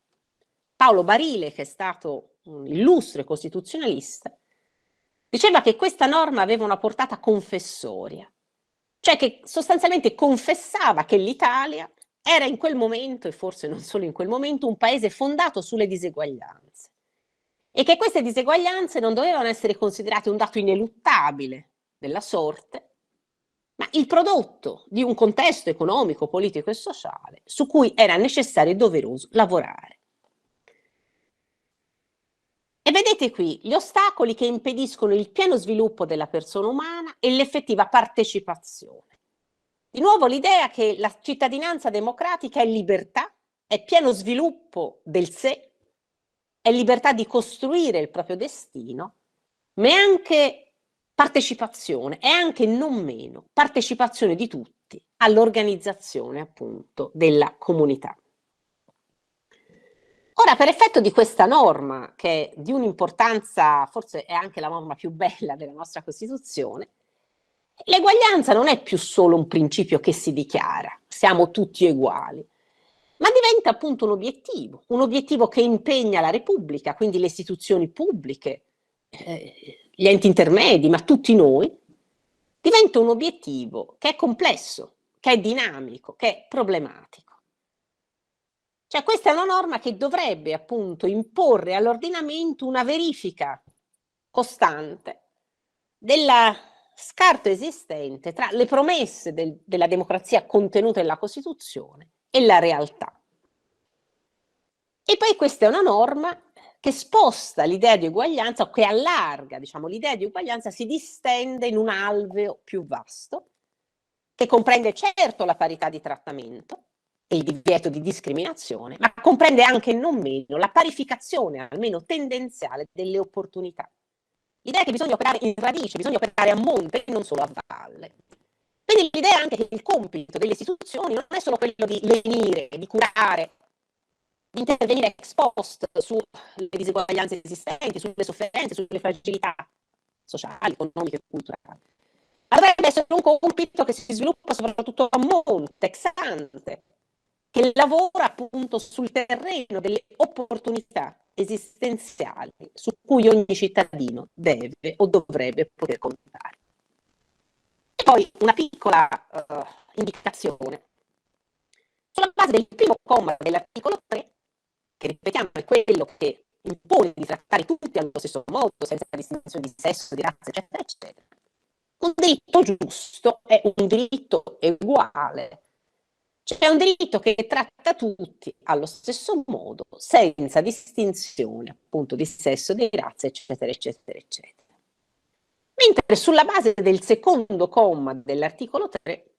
Paolo Barile, che è stato un illustre costituzionalista, diceva che questa norma aveva una portata confessoria, cioè che sostanzialmente confessava che l'Italia era in quel momento, e forse non solo in quel momento, un paese fondato sulle diseguaglianze, e che queste diseguaglianze non dovevano essere considerate un dato ineluttabile della sorte, ma il prodotto di un contesto economico, politico e sociale su cui era necessario e doveroso lavorare. E vedete qui gli ostacoli che impediscono il pieno sviluppo della persona umana e l'effettiva partecipazione. Di nuovo l'idea che la cittadinanza democratica è libertà, è pieno sviluppo del sé, è libertà di costruire il proprio destino, ma è anche partecipazione, è anche non meno partecipazione di tutti all'organizzazione appunto della comunità. Ora, per effetto di questa norma, che è di un'importanza, forse è anche la norma più bella della nostra Costituzione, l'eguaglianza non è più solo un principio che si dichiara, siamo tutti uguali, ma diventa appunto un obiettivo che impegna la Repubblica, quindi le istituzioni pubbliche, gli enti intermedi, ma tutti noi, diventa un obiettivo che è complesso, che è dinamico, che è problematico. Cioè questa è una norma che dovrebbe appunto imporre all'ordinamento una verifica costante della scarto esistente tra le promesse della democrazia contenute nella Costituzione e la realtà. E poi questa è una norma che sposta l'idea di uguaglianza, o che allarga, diciamo, l'idea di uguaglianza, si distende in un alveo più vasto, che comprende certo la parità di trattamento, e il divieto di discriminazione, ma comprende anche non meno la parificazione, almeno tendenziale, delle opportunità. L'idea è che bisogna operare in radice, bisogna operare a monte e non solo a valle. Quindi l'idea è anche che il compito delle istituzioni non è solo quello di lenire, di curare, di intervenire ex post sulle diseguaglianze esistenti, sulle sofferenze, sulle fragilità sociali, economiche e culturali. Ma dovrebbe essere un compito che si sviluppa soprattutto a monte, ex ante, che lavora appunto sul terreno delle opportunità esistenziali su cui ogni cittadino deve o dovrebbe poter contare. E poi una piccola indicazione. Sulla base del primo comma dell'articolo 3, che ripetiamo è quello che impone di trattare tutti allo stesso modo, senza distinzione di sesso, di razza, eccetera, eccetera. Un diritto giusto è un diritto uguale. C'è un diritto che tratta tutti allo stesso modo, senza distinzione appunto di sesso, di razza, eccetera, eccetera, eccetera. Mentre sulla base del secondo comma dell'articolo 3,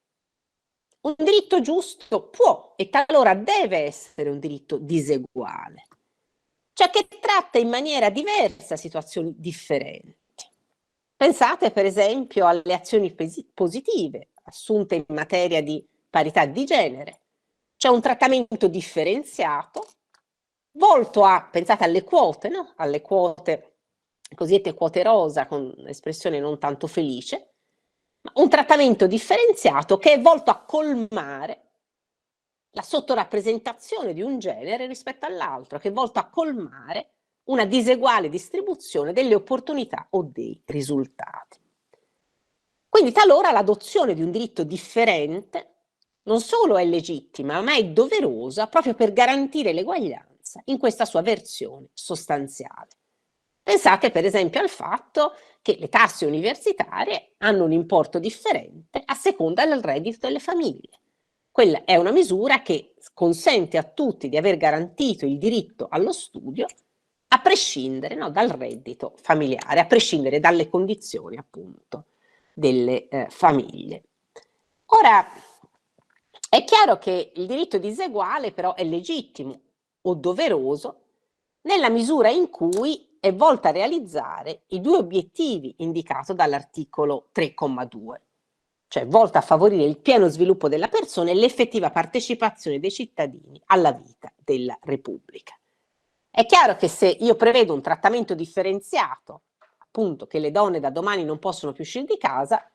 un diritto giusto può e talora deve essere un diritto diseguale, cioè che tratta in maniera diversa situazioni differenti. Pensate per esempio alle azioni positive assunte in materia di parità di genere. C'è un trattamento differenziato volto a, pensate alle quote, no? Alle quote, cosiddette quote rosa, con espressione non tanto felice, ma un trattamento differenziato che è volto a colmare la sottorappresentazione di un genere rispetto all'altro, che è volto a colmare una diseguale distribuzione delle opportunità o dei risultati. Quindi talora l'adozione di un diritto differente non solo è legittima, ma è doverosa proprio per garantire l'eguaglianza in questa sua versione sostanziale. Pensate per esempio al fatto che le tasse universitarie hanno un importo differente a seconda del reddito delle famiglie. Quella è una misura che consente a tutti di aver garantito il diritto allo studio a prescindere, no, dal reddito familiare, a prescindere dalle condizioni appunto delle famiglie. Ora, è chiaro che il diritto diseguale però è legittimo o doveroso nella misura in cui è volta a realizzare i due obiettivi indicati dall'articolo 3,2, cioè volta a favorire il pieno sviluppo della persona e l'effettiva partecipazione dei cittadini alla vita della Repubblica. È chiaro che se io prevedo un trattamento differenziato, appunto che le donne da domani non possono più uscire di casa,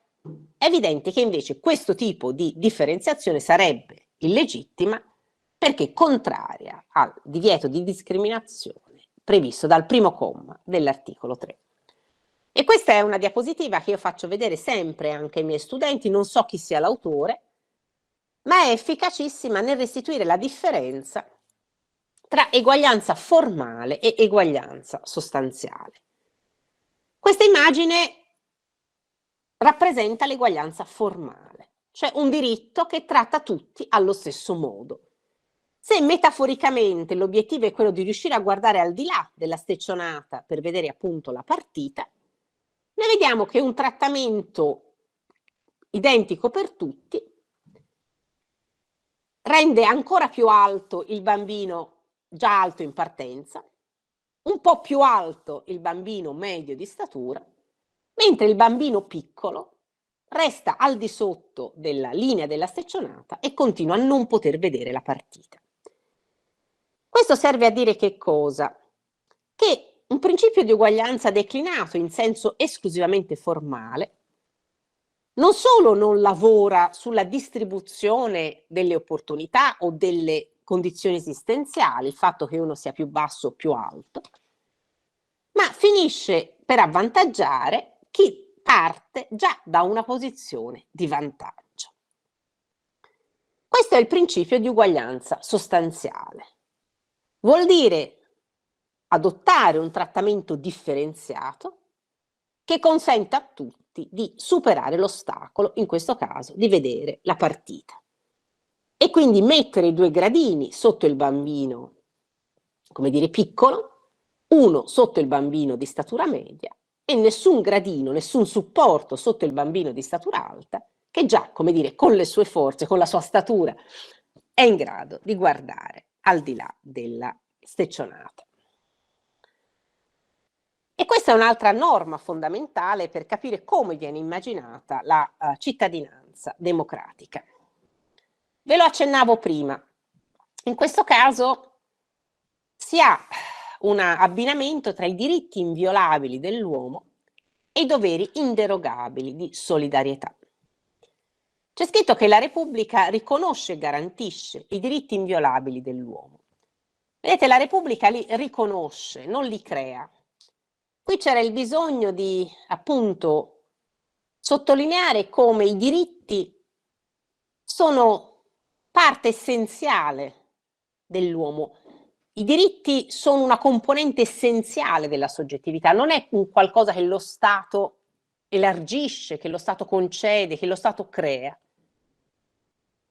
è evidente che invece questo tipo di differenziazione sarebbe illegittima perché contraria al divieto di discriminazione previsto dal primo comma dell'articolo 3. E questa è una diapositiva che io faccio vedere sempre anche ai miei studenti, non so chi sia l'autore, ma è efficacissima nel restituire la differenza tra eguaglianza formale e eguaglianza sostanziale. Questa immagine rappresenta l'eguaglianza formale, cioè un diritto che tratta tutti allo stesso modo. Se metaforicamente l'obiettivo è quello di riuscire a guardare al di là della steccionata per vedere appunto la partita, noi vediamo che un trattamento identico per tutti rende ancora più alto il bambino già alto in partenza, un po' più alto il bambino medio di statura, mentre il bambino piccolo resta al di sotto della linea della steccionata e continua a non poter vedere la partita. Questo serve a dire che cosa? Che un principio di uguaglianza declinato in senso esclusivamente formale non solo non lavora sulla distribuzione delle opportunità o delle condizioni esistenziali, il fatto che uno sia più basso o più alto, ma finisce per avvantaggiare chi parte già da una posizione di vantaggio. Questo è il principio di uguaglianza sostanziale. Vuol dire adottare un trattamento differenziato che consenta a tutti di superare l'ostacolo, in questo caso di vedere la partita. E quindi mettere i due gradini sotto il bambino, come dire, piccolo, uno sotto il bambino di statura media e nessun gradino, nessun supporto sotto il bambino di statura alta, che già, come dire, con le sue forze, con la sua statura è in grado di guardare al di là della steccionata. E questa è un'altra norma fondamentale per capire come viene immaginata la cittadinanza democratica. Ve lo accennavo prima. In questo caso si ha un abbinamento tra i diritti inviolabili dell'uomo e i doveri inderogabili di solidarietà. C'è scritto che la Repubblica riconosce e garantisce i diritti inviolabili dell'uomo. Vedete, la Repubblica li riconosce, non li crea. Qui c'era il bisogno di, appunto, sottolineare come i diritti sono parte essenziale dell'uomo. I diritti sono una componente essenziale della soggettività, non è un qualcosa che lo Stato elargisce, che lo Stato concede, che lo Stato crea,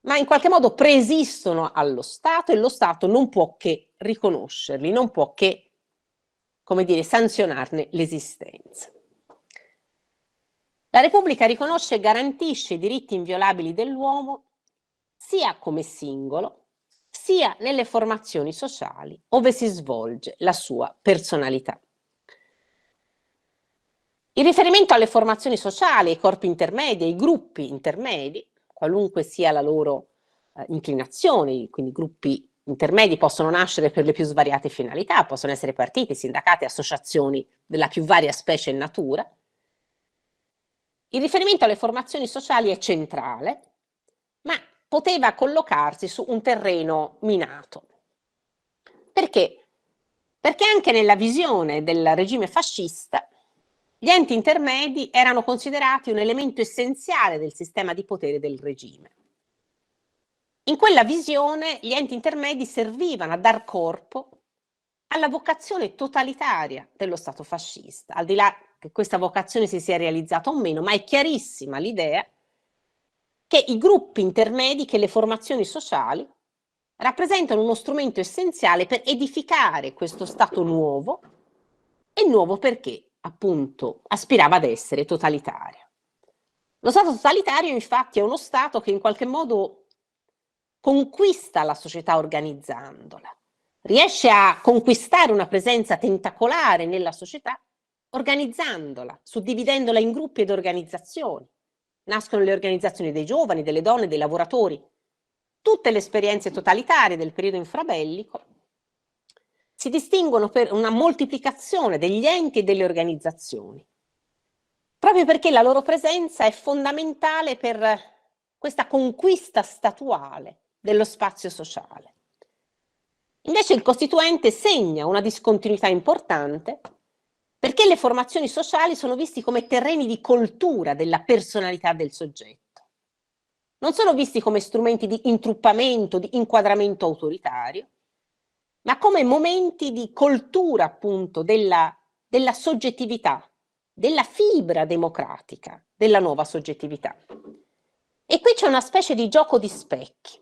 ma in qualche modo preesistono allo Stato e lo Stato non può che riconoscerli, non può che, come dire, sanzionarne l'esistenza. La Repubblica riconosce e garantisce i diritti inviolabili dell'uomo sia come singolo, sia nelle formazioni sociali ove si svolge la sua personalità. Il riferimento alle formazioni sociali, ai corpi intermedi, ai gruppi intermedi, qualunque sia la loro inclinazione, quindi gruppi intermedi possono nascere per le più svariate finalità, possono essere partiti, sindacati, associazioni della più varia specie e natura. Il riferimento alle formazioni sociali è centrale, ma poteva collocarsi su un terreno minato. Perché? Perché anche nella visione del regime fascista gli enti intermedi erano considerati un elemento essenziale del sistema di potere del regime. In quella visione gli enti intermedi servivano a dar corpo alla vocazione totalitaria dello Stato fascista, al di là che questa vocazione si sia realizzata o meno, ma è chiarissima l'idea che i gruppi intermedi, che le formazioni sociali, rappresentano uno strumento essenziale per edificare questo Stato nuovo, e nuovo perché, appunto, aspirava ad essere totalitario. Lo Stato totalitario, infatti, è uno Stato che in qualche modo conquista la società organizzandola, riesce a conquistare una presenza tentacolare nella società organizzandola, suddividendola in gruppi ed organizzazioni. Nascono le organizzazioni dei giovani, delle donne, dei lavoratori. Tutte le esperienze totalitarie del periodo infrabellico si distinguono per una moltiplicazione degli enti e delle organizzazioni, proprio perché la loro presenza è fondamentale per questa conquista statuale dello spazio sociale. Invece il Costituente segna una discontinuità importante perché le formazioni sociali sono visti come terreni di coltura della personalità del soggetto. Non sono visti come strumenti di intruppamento, di inquadramento autoritario, ma come momenti di coltura, appunto, della soggettività, della fibra democratica, della nuova soggettività. E qui c'è una specie di gioco di specchi.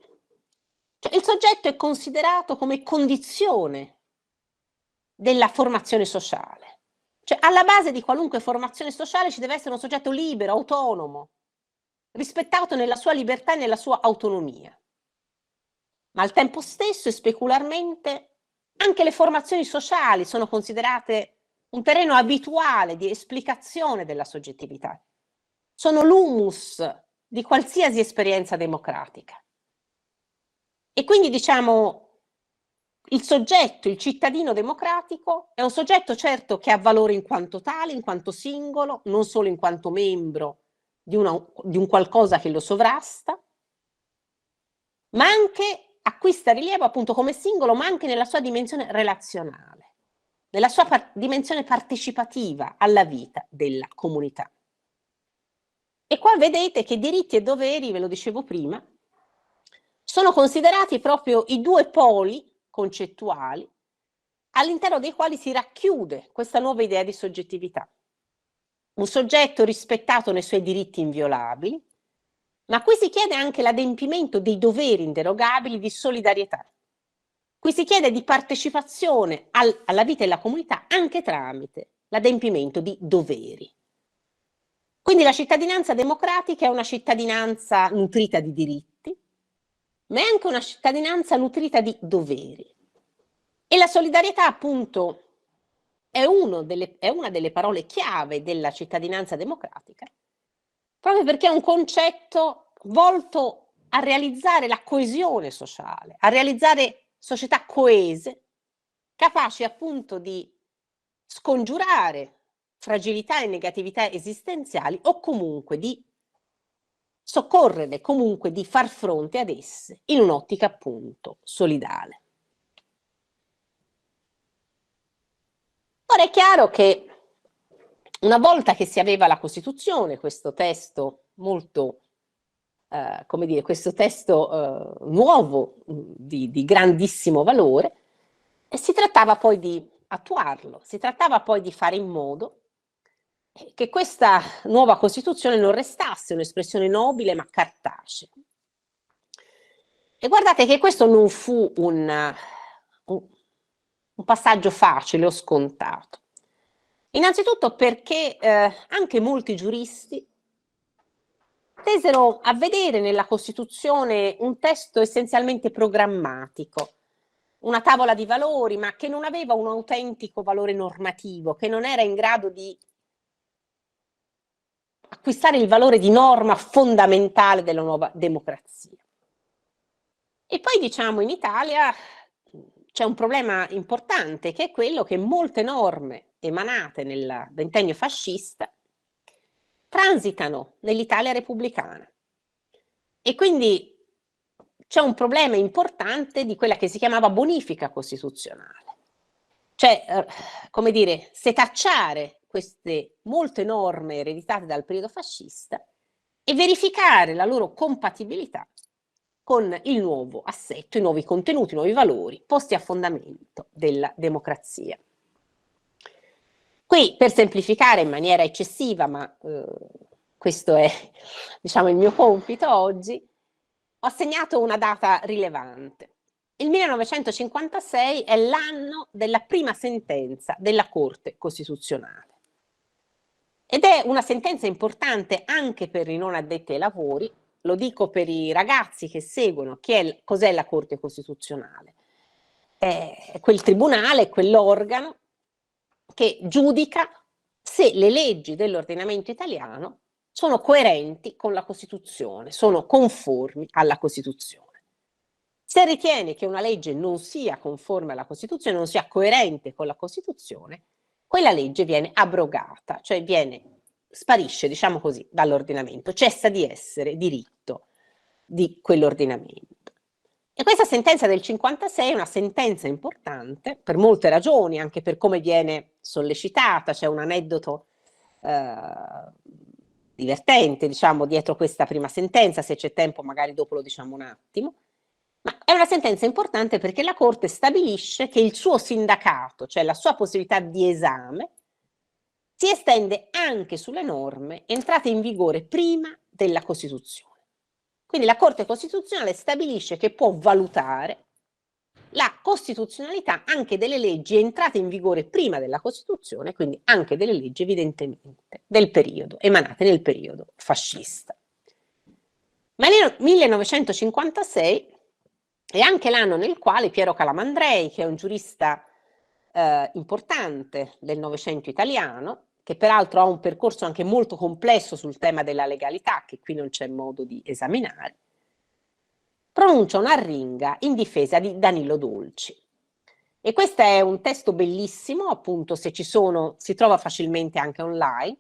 Cioè, il soggetto è considerato come condizione della formazione sociale. Cioè, alla base di qualunque formazione sociale ci deve essere un soggetto libero, autonomo, rispettato nella sua libertà e nella sua autonomia. Ma al tempo stesso e specularmente anche le formazioni sociali sono considerate un terreno abituale di esplicazione della soggettività. Sono l'humus di qualsiasi esperienza democratica. E quindi, diciamo, il soggetto, il cittadino democratico, è un soggetto certo che ha valore in quanto tale, in quanto singolo, non solo in quanto membro di un qualcosa che lo sovrasta, ma anche acquista rilievo appunto come singolo, ma anche nella sua dimensione relazionale, nella sua dimensione partecipativa alla vita della comunità. E qua vedete che diritti e doveri, ve lo dicevo prima, sono considerati proprio i due poli concettuali all'interno dei quali si racchiude questa nuova idea di soggettività. Un soggetto rispettato nei suoi diritti inviolabili, ma qui si chiede anche l'adempimento dei doveri inderogabili di solidarietà. Qui si chiede di partecipazione alla vita della comunità anche tramite l'adempimento di doveri. Quindi la cittadinanza democratica è una cittadinanza nutrita di diritti, ma è anche una cittadinanza nutrita di doveri. E la solidarietà, appunto, è una delle parole chiave della cittadinanza democratica, proprio perché è un concetto volto a realizzare la coesione sociale, a realizzare società coese, capaci appunto di scongiurare fragilità e negatività esistenziali o comunque di soccorrere, comunque di far fronte ad esse in un'ottica appunto solidale. Ora è chiaro che una volta che si aveva la Costituzione, questo testo molto, come dire, questo testo nuovo di grandissimo valore, si trattava poi di attuarlo, si trattava poi di fare in modo che questa nuova Costituzione non restasse un'espressione nobile ma cartacea. E guardate che questo non fu un passaggio facile o scontato. Innanzitutto perché anche molti giuristi tesero a vedere nella Costituzione un testo essenzialmente programmatico, una tavola di valori, ma che non aveva un autentico valore normativo, che non era in grado di acquistare il valore di norma fondamentale della nuova democrazia. E poi diciamo in Italia c'è un problema importante, che è quello che molte norme emanate nel ventennio fascista transitano nell'Italia repubblicana. E quindi c'è un problema importante di quella che si chiamava bonifica costituzionale. Cioè, come dire, setacciare queste molte norme ereditate dal periodo fascista e verificare la loro compatibilità con il nuovo assetto, i nuovi contenuti, i nuovi valori posti a fondamento della democrazia. Qui, per semplificare in maniera eccessiva, ma questo è, diciamo, il mio compito oggi, ho assegnato una data rilevante. Il 1956 è l'anno della prima sentenza della Corte Costituzionale. Ed è una sentenza importante anche per i non addetti ai lavori, lo dico per i ragazzi che seguono cos'è la Corte Costituzionale. È quel tribunale, quell'organo che giudica se le leggi dell'ordinamento italiano sono coerenti con la Costituzione, sono conformi alla Costituzione. Se ritiene che una legge non sia conforme alla Costituzione, non sia coerente con la Costituzione, quella legge viene abrogata, cioè sparisce, diciamo così, dall'ordinamento, cessa di essere diritto di quell'ordinamento. E questa sentenza del 56 è una sentenza importante per molte ragioni, anche per come viene sollecitata. C'è un aneddoto divertente, diciamo, dietro questa prima sentenza. Se c'è tempo magari dopo lo diciamo un attimo. Ma è una sentenza importante perché la Corte stabilisce che il suo sindacato, cioè la sua possibilità di esame, si estende anche sulle norme entrate in vigore prima della Costituzione. Quindi la Corte Costituzionale stabilisce che può valutare la costituzionalità anche delle leggi entrate in vigore prima della Costituzione, quindi anche delle leggi evidentemente del periodo, emanate nel periodo fascista. Ma nel 1956 è anche l'anno nel quale Piero Calamandrei, che è un giurista importante del Novecento italiano, che peraltro ha un percorso anche molto complesso sul tema della legalità, che qui non c'è modo di esaminare, pronuncia un'arringa in difesa di Danilo Dolci. E questo è un testo bellissimo, appunto, se ci sono, si trova facilmente anche online,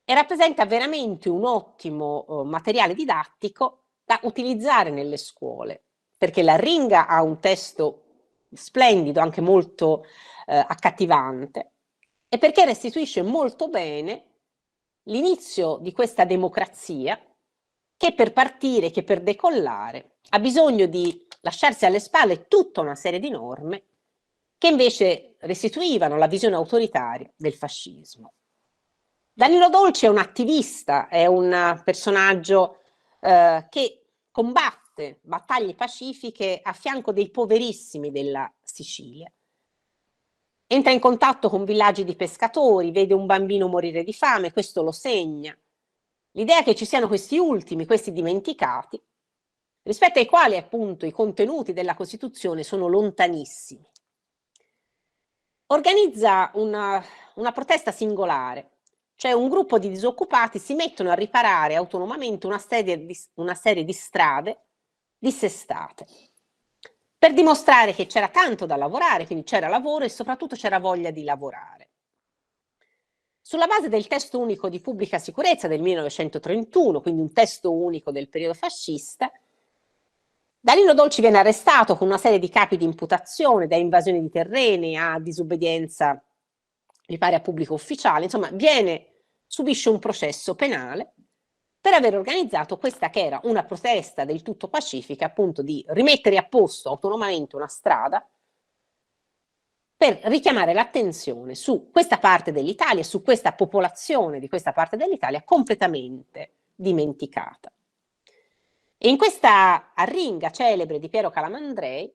e rappresenta veramente un ottimo materiale didattico da utilizzare nelle scuole, perché l'arringa ha un testo splendido, anche molto accattivante, e perché restituisce molto bene l'inizio di questa democrazia che per partire, che per decollare, ha bisogno di lasciarsi alle spalle tutta una serie di norme che invece restituivano la visione autoritaria del fascismo. Danilo Dolci è un attivista, è un personaggio che combatte battaglie pacifiche a fianco dei poverissimi della Sicilia. Entra in contatto con villaggi di pescatori, vede un bambino morire di fame, questo lo segna. L'idea che ci siano questi ultimi, questi dimenticati, rispetto ai quali appunto i contenuti della Costituzione sono lontanissimi. Organizza una protesta singolare, cioè un gruppo di disoccupati si mettono a riparare autonomamente una serie di strade dissestate, per dimostrare che c'era tanto da lavorare, quindi c'era lavoro e soprattutto c'era voglia di lavorare. Sulla base del testo unico di pubblica sicurezza del 1931, quindi un testo unico del periodo fascista, Danilo Dolci viene arrestato con una serie di capi di imputazione, da invasione di terreni a disobbedienza, mi pare, a pubblico ufficiale, insomma subisce un processo penale per aver organizzato questa che era una protesta del tutto pacifica, appunto di rimettere a posto autonomamente una strada per richiamare l'attenzione su questa parte dell'Italia, su questa popolazione di questa parte dell'Italia completamente dimenticata. E in questa arringa celebre di Piero Calamandrei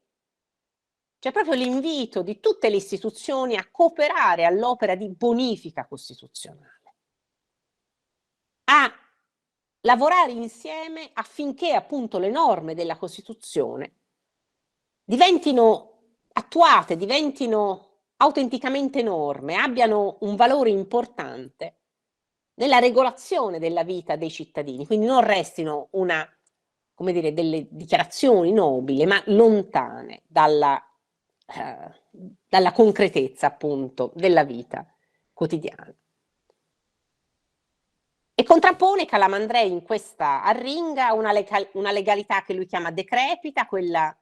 c'è proprio l'invito di tutte le istituzioni a cooperare all'opera di bonifica costituzionale, a lavorare insieme affinché appunto le norme della Costituzione diventino attuate, diventino autenticamente norme, abbiano un valore importante nella regolazione della vita dei cittadini, quindi non restino delle dichiarazioni nobili, ma lontane dalla concretezza appunto della vita quotidiana. E contrappone Calamandrei in questa arringa una legalità che lui chiama decrepita, quella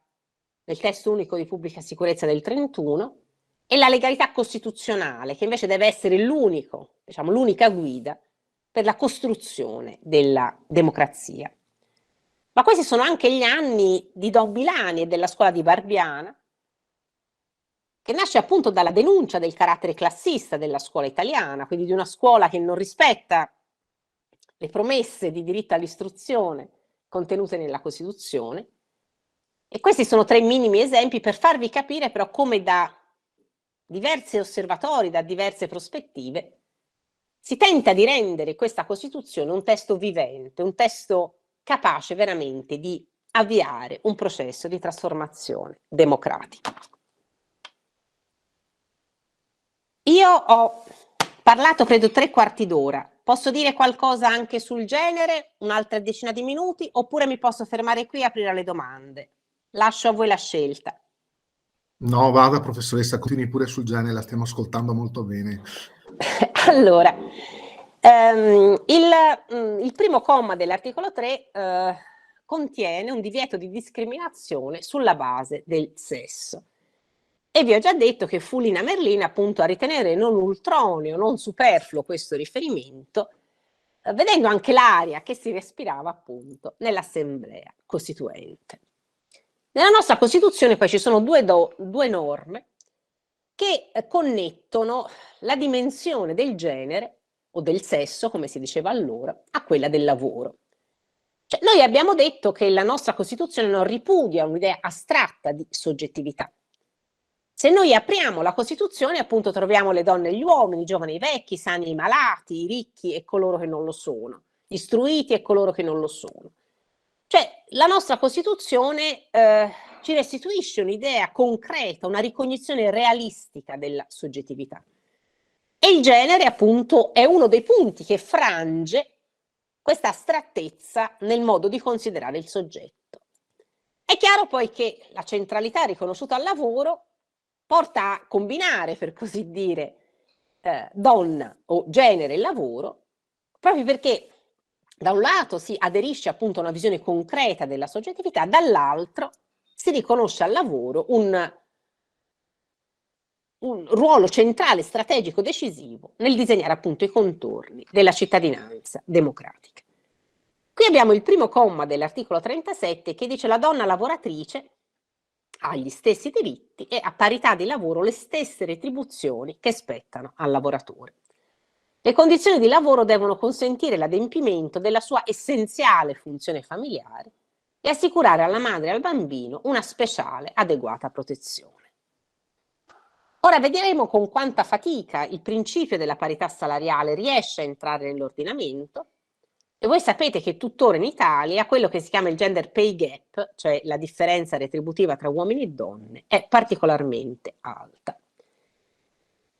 del testo unico di pubblica sicurezza del 31, e la legalità costituzionale, che invece deve essere l'unica guida per la costruzione della democrazia. Ma questi sono anche gli anni di Don Milani e della scuola di Barbiana, che nasce appunto dalla denuncia del carattere classista della scuola italiana, quindi di una scuola che non rispetta le promesse di diritto all'istruzione contenute nella Costituzione. E questi sono 3 minimi esempi per farvi capire però come da diversi osservatori, da diverse prospettive, si tenta di rendere questa Costituzione un testo vivente, un testo capace veramente di avviare un processo di trasformazione democratica. Io ho parlato credo 3/4 d'ora. Posso dire qualcosa anche sul genere, un'altra decina di minuti, oppure mi posso fermare qui e aprire alle domande? Lascio a voi la scelta. No, vada professoressa, continui pure sul genere, la stiamo ascoltando molto bene. Allora, il primo comma dell'articolo 3 contiene un divieto di discriminazione sulla base del sesso. E vi ho già detto che fu Lina Merlin appunto a ritenere non ultroneo, non superfluo questo riferimento, vedendo anche l'aria che si respirava appunto nell'Assemblea Costituente. Nella nostra Costituzione poi ci sono due norme che connettono la dimensione del genere o del sesso, come si diceva allora, a quella del lavoro. Cioè, noi abbiamo detto che la nostra Costituzione non ripudia un'idea astratta di soggettività. Se noi apriamo la Costituzione, appunto, troviamo le donne e gli uomini, i giovani e i vecchi, i sani e i malati, i ricchi e coloro che non lo sono, gli istruiti e coloro che non lo sono. Cioè, la nostra Costituzione ci restituisce un'idea concreta, una ricognizione realistica della soggettività. E il genere, appunto, è uno dei punti che frange questa astrattezza nel modo di considerare il soggetto. È chiaro poi che la centralità riconosciuta al lavoro porta a combinare, per così dire, donna o genere e lavoro, proprio perché da un lato si aderisce appunto a una visione concreta della soggettività, dall'altro si riconosce al lavoro un ruolo centrale, strategico, decisivo nel disegnare appunto i contorni della cittadinanza democratica. Qui abbiamo il primo comma dell'articolo 37 che dice: la donna lavoratrice ha gli stessi diritti e a parità di lavoro le stesse retribuzioni che spettano al lavoratore. Le condizioni di lavoro devono consentire l'adempimento della sua essenziale funzione familiare e assicurare alla madre e al bambino una speciale adeguata protezione. Ora vedremo con quanta fatica il principio della parità salariale riesce a entrare nell'ordinamento, E voi sapete che tuttora in Italia quello che si chiama il gender pay gap, cioè la differenza retributiva tra uomini e donne, è particolarmente alta.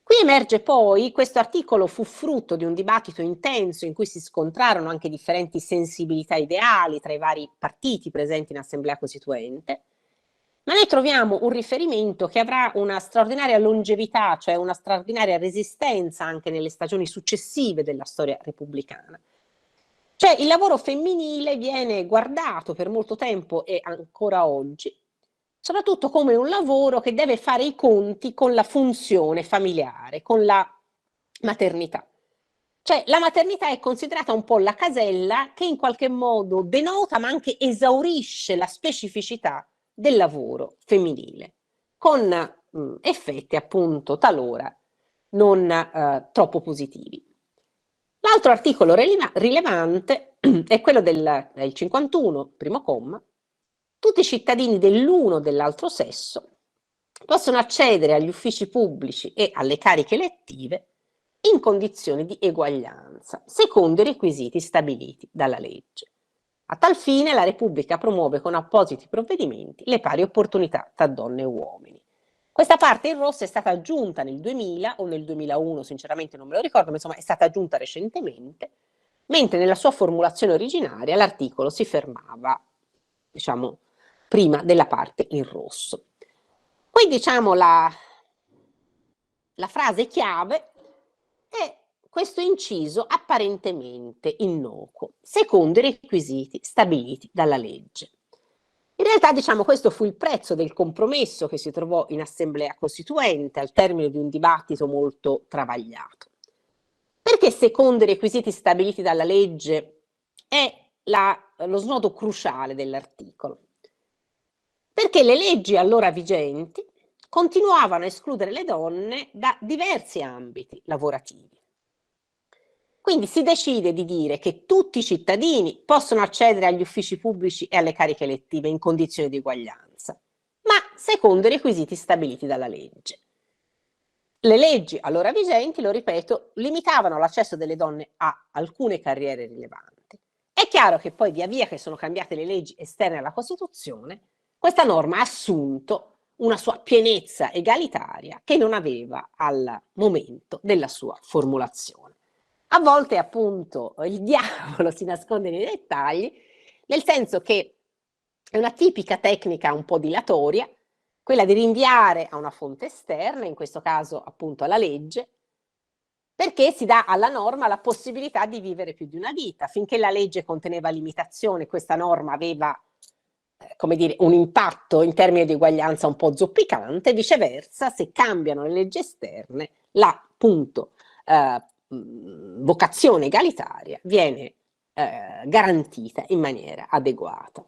Qui emerge poi, questo articolo fu frutto di un dibattito intenso in cui si scontrarono anche differenti sensibilità ideali tra i vari partiti presenti in Assemblea Costituente, ma noi troviamo un riferimento che avrà una straordinaria longevità, cioè una straordinaria resistenza anche nelle stagioni successive della storia repubblicana. Cioè il lavoro femminile viene guardato per molto tempo e ancora oggi, soprattutto come un lavoro che deve fare i conti con la funzione familiare, con la maternità. Cioè la maternità è considerata un po' la casella che in qualche modo denota ma anche esaurisce la specificità del lavoro femminile, con effetti appunto talora non troppo positivi. L'altro articolo rilevante è quello del 51, primo comma. Tutti i cittadini dell'uno o dell'altro sesso possono accedere agli uffici pubblici e alle cariche elettive in condizioni di eguaglianza, secondo i requisiti stabiliti dalla legge. A tal fine la Repubblica promuove con appositi provvedimenti le pari opportunità tra donne e uomini. Questa parte in rosso è stata aggiunta nel 2000 o nel 2001, sinceramente non me lo ricordo, ma insomma è stata aggiunta recentemente, mentre nella sua formulazione originaria l'articolo si fermava, diciamo, prima della parte in rosso. Qui diciamo la frase chiave è questo inciso apparentemente innocuo, secondo i requisiti stabiliti dalla legge. In realtà, diciamo, questo fu il prezzo del compromesso che si trovò in Assemblea Costituente al termine di un dibattito molto travagliato. Perché secondo i requisiti stabiliti dalla legge è lo snodo cruciale dell'articolo? Perché le leggi allora vigenti continuavano a escludere le donne da diversi ambiti lavorativi. Quindi si decide di dire che tutti i cittadini possono accedere agli uffici pubblici e alle cariche elettive in condizioni di eguaglianza, ma secondo i requisiti stabiliti dalla legge. Le leggi allora vigenti, lo ripeto, limitavano l'accesso delle donne a alcune carriere rilevanti. È chiaro che poi via via che sono cambiate le leggi esterne alla Costituzione, questa norma ha assunto una sua pienezza egalitaria che non aveva al momento della sua formulazione. A volte appunto il diavolo si nasconde nei dettagli, nel senso che è una tipica tecnica un po' dilatoria, quella di rinviare a una fonte esterna, in questo caso appunto alla legge, perché si dà alla norma la possibilità di vivere più di una vita. Finché la legge conteneva limitazioni, questa norma aveva come dire, un impatto in termini di uguaglianza un po' zoppicante, viceversa, se cambiano le leggi esterne, la appunto vocazione egalitaria viene garantita in maniera adeguata.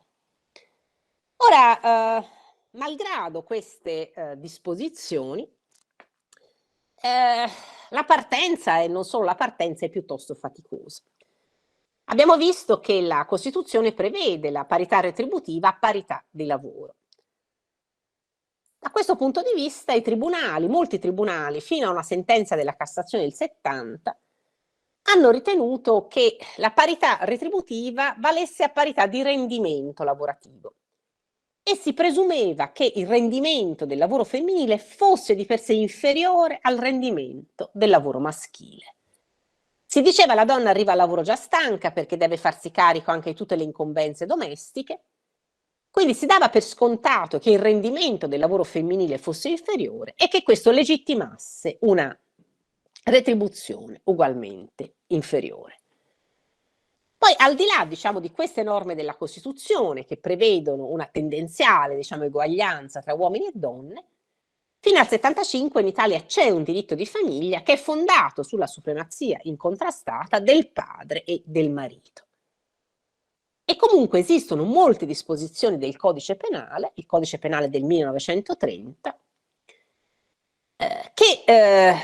Ora, malgrado queste disposizioni, la partenza, e non solo la partenza, è piuttosto faticosa. Abbiamo visto che la Costituzione prevede la parità retributiva a parità di lavoro. Da questo punto di vista i tribunali, molti tribunali, fino a una sentenza della Cassazione del 70, hanno ritenuto che la parità retributiva valesse a parità di rendimento lavorativo e si presumeva che il rendimento del lavoro femminile fosse di per sé inferiore al rendimento del lavoro maschile. Si diceva la donna arriva al lavoro già stanca perché deve farsi carico anche di tutte le incombenze domestiche, quindi si dava per scontato che il rendimento del lavoro femminile fosse inferiore e che questo legittimasse una retribuzione ugualmente inferiore. Poi al di là, diciamo, di queste norme della Costituzione che prevedono una tendenziale, diciamo, eguaglianza tra uomini e donne, fino al 75 in Italia c'è un diritto di famiglia che è fondato sulla supremazia incontrastata del padre e del marito. E comunque esistono molte disposizioni del Codice Penale, il Codice Penale del 1930, che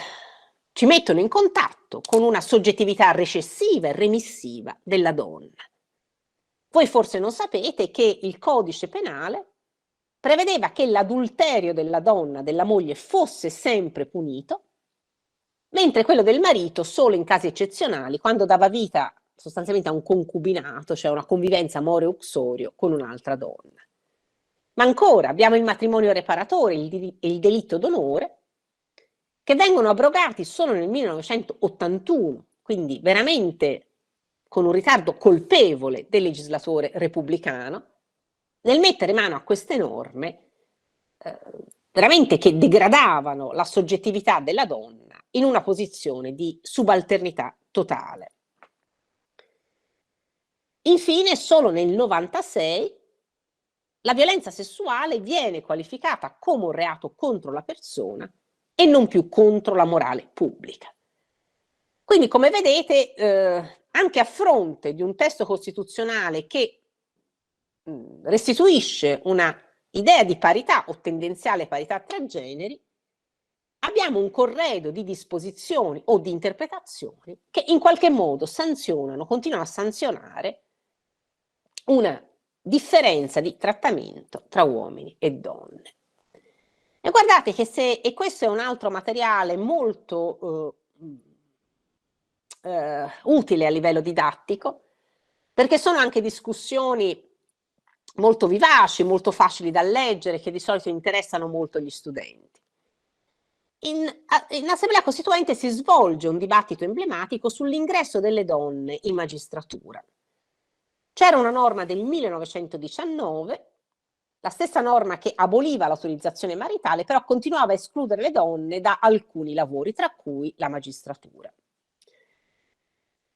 ci mettono in contatto con una soggettività recessiva e remissiva della donna. Voi forse non sapete che il Codice Penale prevedeva che l'adulterio della donna, della moglie, fosse sempre punito, mentre quello del marito solo in casi eccezionali, quando dava vita sostanzialmente a un concubinato, cioè una convivenza more-uxorio con un'altra donna. Ma ancora abbiamo il matrimonio reparatore e il delitto d'onore, che vengono abrogati solo nel 1981, quindi veramente con un ritardo colpevole del legislatore repubblicano, nel mettere mano a queste norme veramente che degradavano la soggettività della donna in una posizione di subalternità totale. Infine, solo nel 96 la violenza sessuale viene qualificata come un reato contro la persona e non più contro la morale pubblica. Quindi, come vedete, anche a fronte di un testo costituzionale che restituisce una idea di parità o tendenziale parità tra generi, abbiamo un corredo di disposizioni o di interpretazioni che in qualche modo sanzionano, continuano a sanzionare una differenza di trattamento tra uomini e donne. E guardate che e questo è un altro materiale molto utile a livello didattico, perché sono anche discussioni molto vivaci, molto facili da leggere, che di solito interessano molto gli studenti. In Assemblea Costituente si svolge un dibattito emblematico sull'ingresso delle donne in magistratura. C'era una norma del 1919, la stessa norma che aboliva l'autorizzazione maritale, però continuava a escludere le donne da alcuni lavori, tra cui la magistratura.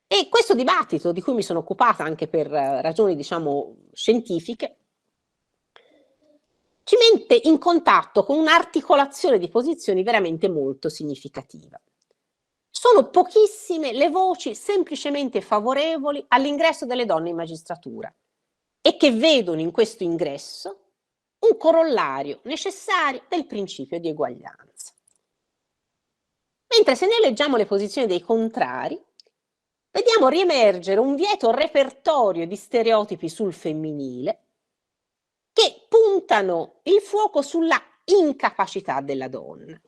E questo dibattito, di cui mi sono occupata anche per ragioni, diciamo, scientifiche, ci mette in contatto con un'articolazione di posizioni veramente molto significativa. Sono pochissime le voci semplicemente favorevoli all'ingresso delle donne in magistratura e che vedono in questo ingresso un corollario necessario del principio di eguaglianza. Mentre se noi leggiamo le posizioni dei contrari, vediamo riemergere un vieto repertorio di stereotipi sul femminile che puntano il fuoco sulla incapacità della donna.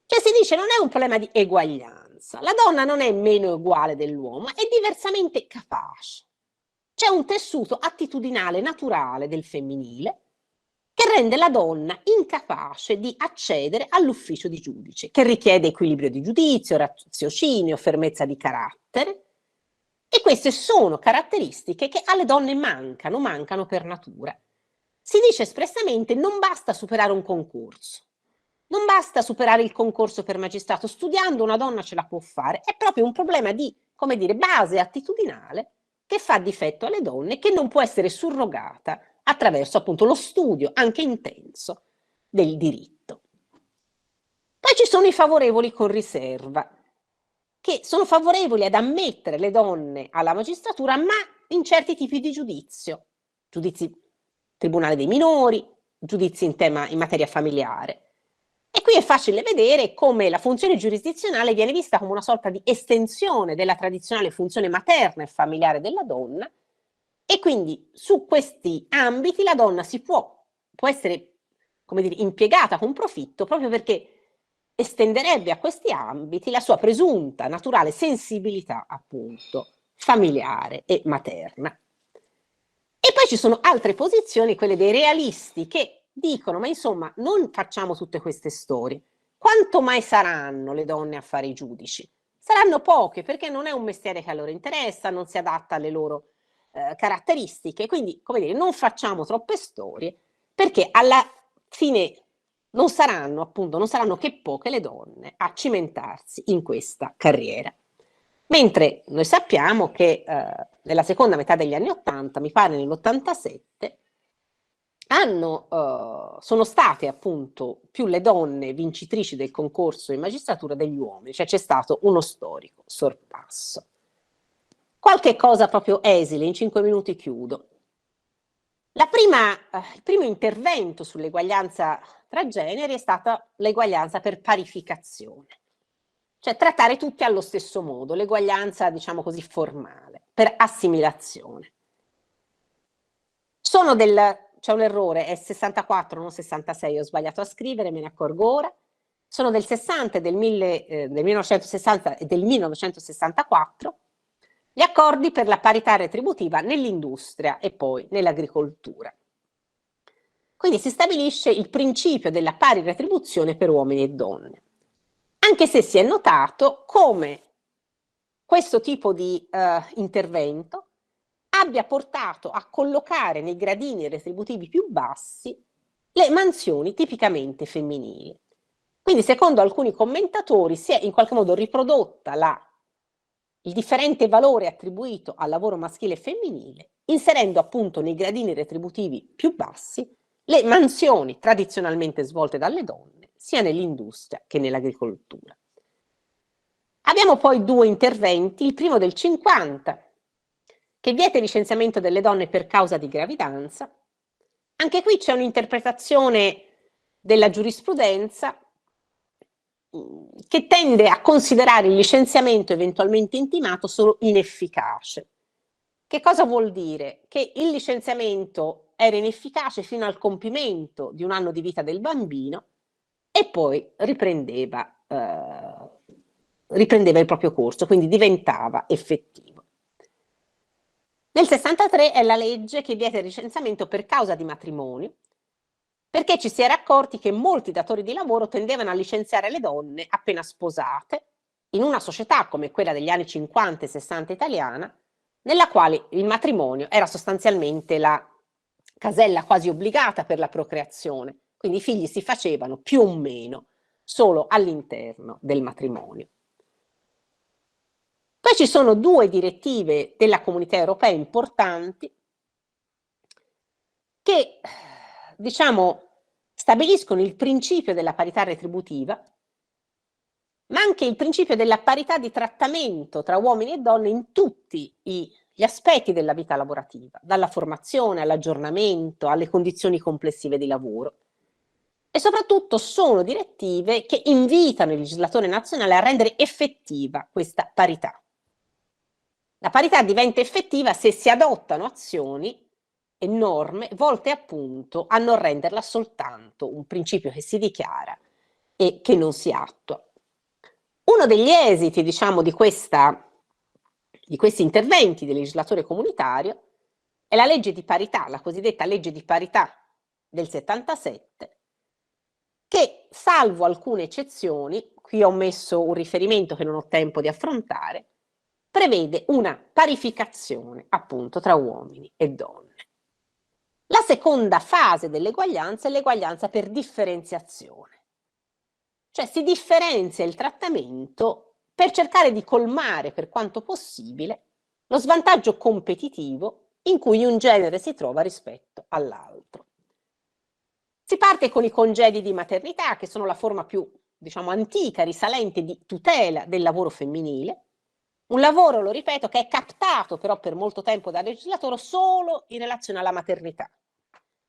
Cioè si dice non è un problema di eguaglianza, la donna non è meno uguale dell'uomo, è diversamente capace. C'è un tessuto attitudinale naturale del femminile che rende la donna incapace di accedere all'ufficio di giudice, che richiede equilibrio di giudizio, raziocinio, fermezza di carattere. E queste sono caratteristiche che alle donne mancano per natura. Si dice espressamente non basta superare un concorso, non basta superare il concorso per magistrato, studiando una donna ce la può fare, è proprio un problema di, come dire, base attitudinale che fa difetto alle donne, che non può essere surrogata attraverso appunto lo studio anche intenso del diritto. Poi ci sono i favorevoli con riserva, che sono favorevoli ad ammettere le donne alla magistratura, ma in certi tipi di giudizio, giudizi tribunale dei minori, giudizi in materia familiare. E qui è facile vedere come la funzione giurisdizionale viene vista come una sorta di estensione della tradizionale funzione materna e familiare della donna, e quindi su questi ambiti la donna può essere, come dire, impiegata con profitto, proprio perché estenderebbe a questi ambiti la sua presunta naturale sensibilità, appunto, familiare e materna. E poi ci sono altre posizioni, quelle dei realisti, che dicono, ma insomma, non facciamo tutte queste storie. Quanto mai saranno le donne a fare i giudici? Saranno poche, perché non è un mestiere che a loro interessa, non si adatta alle loro caratteristiche. Quindi, come dire, non facciamo troppe storie, perché alla fine non saranno che poche le donne a cimentarsi in questa carriera. Mentre noi sappiamo che nella seconda metà degli anni '80, mi pare nell'87, sono state appunto più le donne vincitrici del concorso in magistratura degli uomini, cioè c'è stato uno storico sorpasso. Qualche cosa proprio esile, in 5 minuti chiudo. Il primo intervento sull'eguaglianza tra generi è stata l'eguaglianza per parificazione, cioè trattare tutti allo stesso modo, l'eguaglianza, diciamo così, formale, per assimilazione. C'è un errore, è 64, non 66, ho sbagliato a scrivere, me ne accorgo ora. Sono del 60, del 1960 e del 1964, gli accordi per la parità retributiva nell'industria e poi nell'agricoltura. Quindi si stabilisce il principio della pari retribuzione per uomini e donne, anche se si è notato come questo tipo di intervento abbia portato a collocare nei gradini retributivi più bassi le mansioni tipicamente femminili. Quindi, secondo alcuni commentatori, si è in qualche modo riprodotta il differente valore attribuito al lavoro maschile e femminile, inserendo appunto nei gradini retributivi più bassi le mansioni tradizionalmente svolte dalle donne, sia nell'industria che nell'agricoltura. Abbiamo poi due interventi, il primo del 50, che vieta il licenziamento delle donne per causa di gravidanza. Anche qui c'è un'interpretazione della giurisprudenza che tende a considerare il licenziamento eventualmente intimato solo inefficace. Che cosa vuol dire? Che il licenziamento era inefficace fino al compimento di un anno di vita del bambino e poi riprendeva il proprio corso, quindi diventava effettivo. Nel 63 è la legge che vieta il licenziamento per causa di matrimonio, perché ci si era accorti che molti datori di lavoro tendevano a licenziare le donne appena sposate in una società come quella degli anni 50 e 60 italiana, nella quale il matrimonio era sostanzialmente la casella quasi obbligata per la procreazione, quindi i figli si facevano più o meno solo all'interno del matrimonio. Poi ci sono due direttive della Comunità Europea importanti che, diciamo, stabiliscono il principio della parità retributiva, ma anche il principio della parità di trattamento tra uomini e donne in tutti gli aspetti della vita lavorativa, dalla formazione all'aggiornamento, alle condizioni complessive di lavoro. E soprattutto sono direttive che invitano il legislatore nazionale a rendere effettiva questa parità. La parità diventa effettiva se si adottano azioni e norme volte appunto a non renderla soltanto un principio che si dichiara e che non si attua. Uno degli esiti, diciamo, di questi interventi del legislatore comunitario è la legge di parità, la cosiddetta legge di parità del 77, che, salvo alcune eccezioni, qui ho messo un riferimento che non ho tempo di affrontare, prevede una parificazione appunto tra uomini e donne. La seconda fase dell'eguaglianza è l'eguaglianza per differenziazione, cioè si differenzia il trattamento per cercare di colmare per quanto possibile lo svantaggio competitivo in cui un genere si trova rispetto all'altro. Si parte con i congedi di maternità, che sono la forma più, diciamo, antica, risalente di tutela del lavoro femminile. Un lavoro, lo ripeto, che è captato però per molto tempo dal legislatore solo in relazione alla maternità.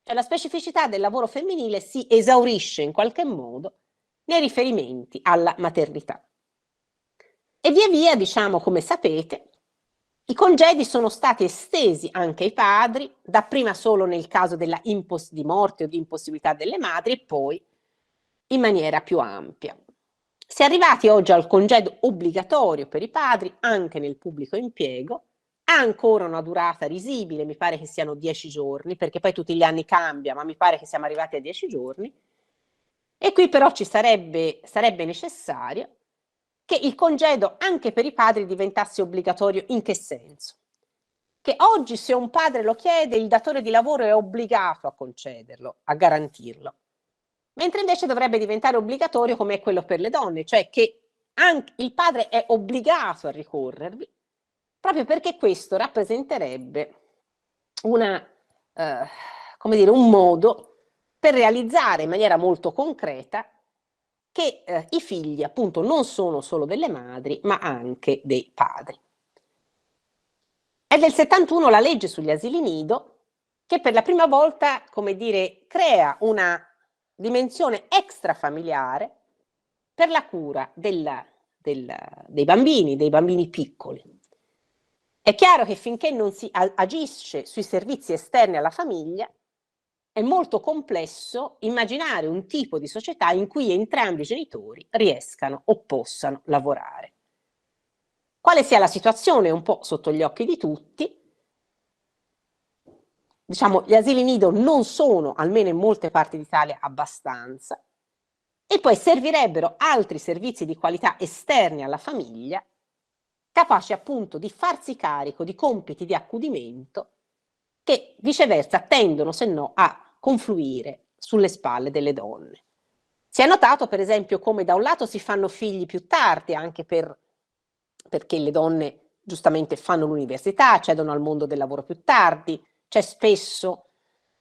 Cioè la specificità del lavoro femminile si esaurisce in qualche modo nei riferimenti alla maternità. E via via, diciamo, come sapete, i congedi sono stati estesi anche ai padri, dapprima solo nel caso di morte o di impossibilità delle madri e poi in maniera più ampia. Si è arrivati oggi al congedo obbligatorio per i padri anche nel pubblico impiego, ha ancora una durata risibile, mi pare che siano 10 giorni, perché poi tutti gli anni cambia, ma mi pare che siamo arrivati a 10 giorni. E qui però sarebbe necessario che il congedo anche per i padri diventasse obbligatorio. In che senso? Che oggi se un padre lo chiede, il datore di lavoro è obbligato a concederlo, a garantirlo. Mentre invece dovrebbe diventare obbligatorio come è quello per le donne, cioè che anche il padre è obbligato a ricorrervi, proprio perché questo rappresenterebbe un modo per realizzare in maniera molto concreta che i figli appunto non sono solo delle madri, ma anche dei padri. È del 71 la legge sugli asili nido che per la prima volta, come dire, crea una dimensione extrafamiliare per la cura dei bambini piccoli. È chiaro che finché non si agisce sui servizi esterni alla famiglia, è molto complesso immaginare un tipo di società in cui entrambi i genitori riescano o possano lavorare. Quale sia la situazione un po' sotto gli occhi di tutti, diciamo, gli asili nido non sono, almeno in molte parti d'Italia, abbastanza, e poi servirebbero altri servizi di qualità esterni alla famiglia, capaci appunto di farsi carico di compiti di accudimento che viceversa tendono, se no, a confluire sulle spalle delle donne. Si è notato, per esempio, come da un lato si fanno figli più tardi, anche perché le donne giustamente fanno l'università, accedono al mondo del lavoro più tardi, c'è spesso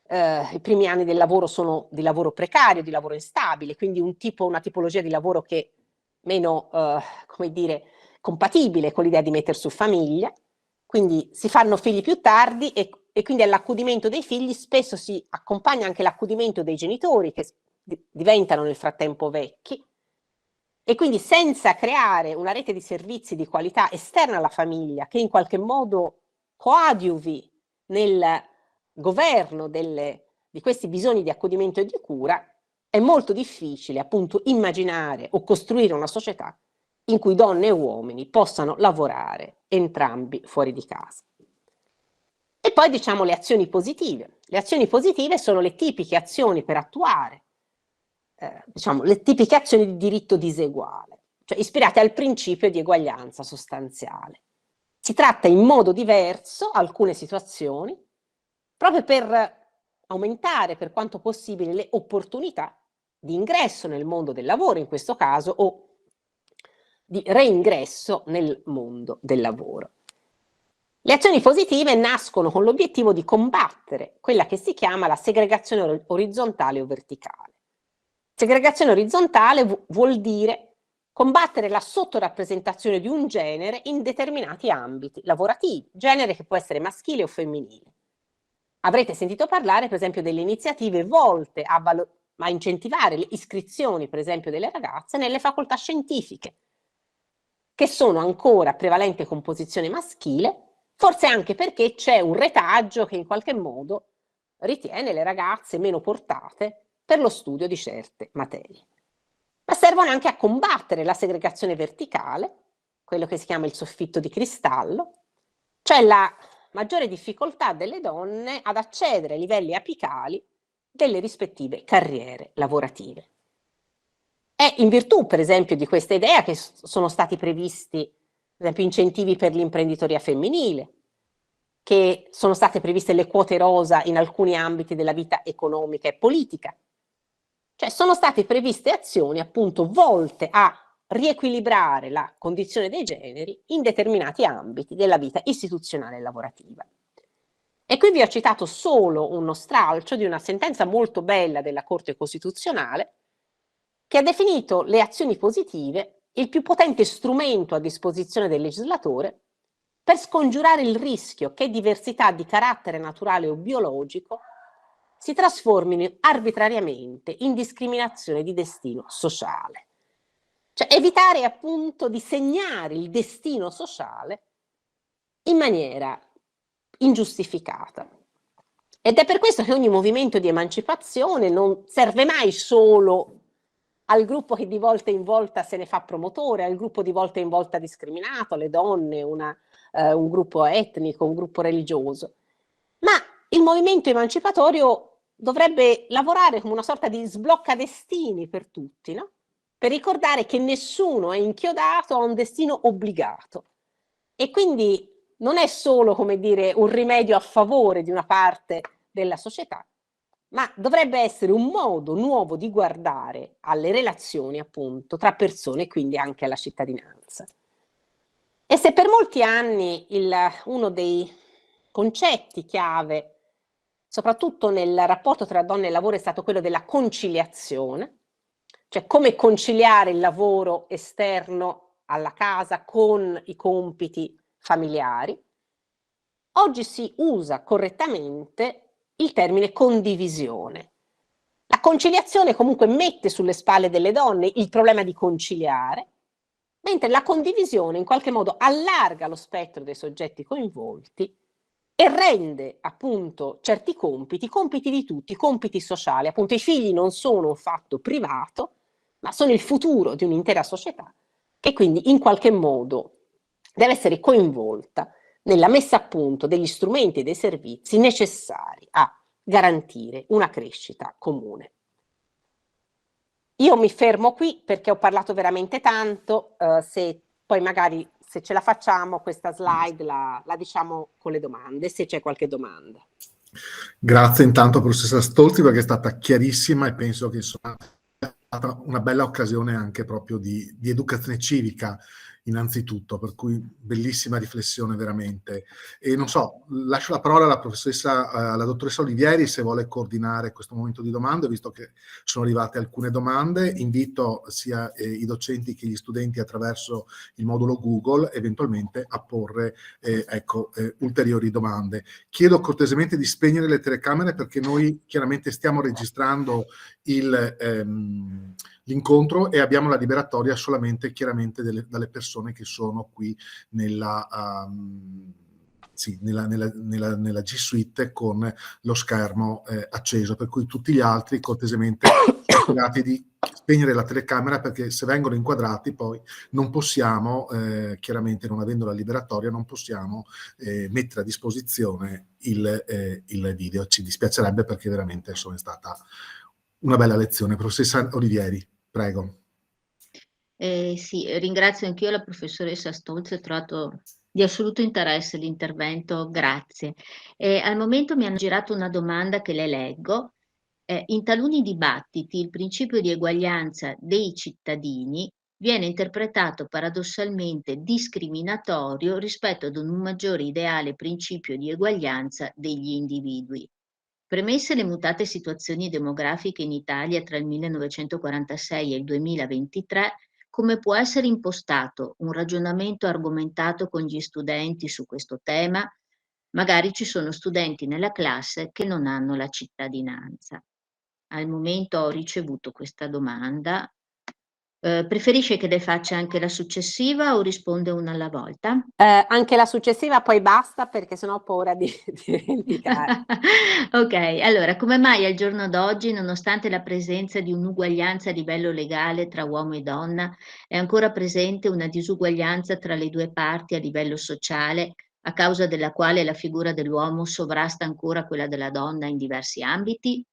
i primi anni del lavoro sono di lavoro precario, di lavoro instabile, quindi una tipologia di lavoro che meno, come dire, compatibile con l'idea di mettere su famiglia, quindi si fanno figli più tardi e quindi all'accudimento dei figli spesso si accompagna anche l'accudimento dei genitori che diventano nel frattempo vecchi, e quindi senza creare una rete di servizi di qualità esterna alla famiglia che in qualche modo coadiuvi nel governo di questi bisogni di accudimento e di cura, è molto difficile appunto immaginare o costruire una società in cui donne e uomini possano lavorare entrambi fuori di casa. E poi diciamo le azioni positive. Le azioni positive sono le tipiche azioni per attuare, diciamo, le tipiche azioni di diritto diseguale, cioè ispirate al principio di eguaglianza sostanziale. Si tratta in modo diverso alcune situazioni, proprio per aumentare per quanto possibile le opportunità di ingresso nel mondo del lavoro, in questo caso, o di reingresso nel mondo del lavoro. Le azioni positive nascono con l'obiettivo di combattere quella che si chiama la segregazione orizzontale o verticale. Segregazione orizzontale vuol dire combattere la sottorappresentazione di un genere in determinati ambiti lavorativi, genere che può essere maschile o femminile. Avrete sentito parlare, per esempio, delle iniziative volte a incentivare le iscrizioni, per esempio, delle ragazze nelle facoltà scientifiche, che sono ancora prevalente composizione maschile, forse anche perché c'è un retaggio che in qualche modo ritiene le ragazze meno portate per lo studio di certe materie. Ma servono anche a combattere la segregazione verticale, quello che si chiama il soffitto di cristallo, cioè la maggiore difficoltà delle donne ad accedere ai livelli apicali delle rispettive carriere lavorative. È in virtù, per esempio, di questa idea che sono stati previsti, per esempio, incentivi per l'imprenditoria femminile, che sono state previste le quote rosa in alcuni ambiti della vita economica e politica. Cioè sono state previste azioni appunto volte a riequilibrare la condizione dei generi in determinati ambiti della vita istituzionale e lavorativa. E qui vi ho citato solo uno stralcio di una sentenza molto bella della Corte Costituzionale che ha definito le azioni positive il più potente strumento a disposizione del legislatore per scongiurare il rischio che diversità di carattere naturale o biologico si trasformino arbitrariamente in discriminazione di destino sociale. Cioè evitare appunto di segnare il destino sociale in maniera ingiustificata. Ed è per questo che ogni movimento di emancipazione non serve mai solo al gruppo che di volta in volta se ne fa promotore, al gruppo di volta in volta discriminato, alle donne, un gruppo etnico, un gruppo religioso, ma il movimento emancipatorio dovrebbe lavorare come una sorta di sbloccadestini per tutti, no? Per ricordare che nessuno è inchiodato a un destino obbligato e quindi non è solo, come dire, un rimedio a favore di una parte della società, ma dovrebbe essere un modo nuovo di guardare alle relazioni appunto tra persone e quindi anche alla cittadinanza. E se per molti anni uno dei concetti chiave, soprattutto nel rapporto tra donne e lavoro, è stato quello della conciliazione, cioè come conciliare il lavoro esterno alla casa con i compiti familiari, oggi si usa correttamente il termine condivisione. La conciliazione comunque mette sulle spalle delle donne il problema di conciliare, mentre la condivisione in qualche modo allarga lo spettro dei soggetti coinvolti e rende appunto certi compiti di tutti, compiti sociali. Appunto i figli non sono un fatto privato, ma sono il futuro di un'intera società che quindi in qualche modo deve essere coinvolta nella messa a punto degli strumenti e dei servizi necessari a garantire una crescita comune. Io mi fermo qui perché ho parlato veramente tanto, se poi magari se ce la facciamo questa slide la diciamo con le domande, se c'è qualche domanda. Grazie intanto professoressa Stolzi perché è stata chiarissima e penso che insomma, è stata una bella occasione anche proprio di educazione civica innanzitutto, per cui bellissima riflessione veramente. E non so, lascio la parola alla professoressa, alla dottoressa Olivieri se vuole coordinare questo momento di domande, visto che sono arrivate alcune domande. Invito sia i docenti che gli studenti attraverso il modulo Google eventualmente a porre ulteriori domande. Chiedo cortesemente di spegnere le telecamere perché noi chiaramente stiamo registrando l'incontro e abbiamo la liberatoria solamente chiaramente dalle persone che sono qui nella G Suite con lo schermo acceso, per cui tutti gli altri cortesemente pregati di spegnere la telecamera perché se vengono inquadrati poi non possiamo, chiaramente non avendo la liberatoria, non possiamo mettere a disposizione il video. Ci dispiacerebbe perché veramente insomma, è stata una bella lezione. Professoressa Olivieri, prego. Sì, ringrazio anch'io la professoressa Stolz, ho trovato di assoluto interesse l'intervento, grazie. Al momento mi hanno girato una domanda che le leggo. In taluni dibattiti il principio di eguaglianza dei cittadini viene interpretato paradossalmente discriminatorio rispetto ad un maggiore ideale principio di eguaglianza degli individui. Premesse le mutate situazioni demografiche in Italia tra il 1946 e il 2023, come può essere impostato un ragionamento argomentato con gli studenti su questo tema? Magari ci sono studenti nella classe che non hanno la cittadinanza. Al momento ho ricevuto questa domanda. Preferisce che le faccia anche la successiva o risponde una alla volta? Anche la successiva, poi basta perché sennò ho paura di dimenticare. Ok, allora, come mai al giorno d'oggi, nonostante la presenza di un'uguaglianza a livello legale tra uomo e donna, è ancora presente una disuguaglianza tra le due parti a livello sociale, a causa della quale la figura dell'uomo sovrasta ancora quella della donna in diversi ambiti?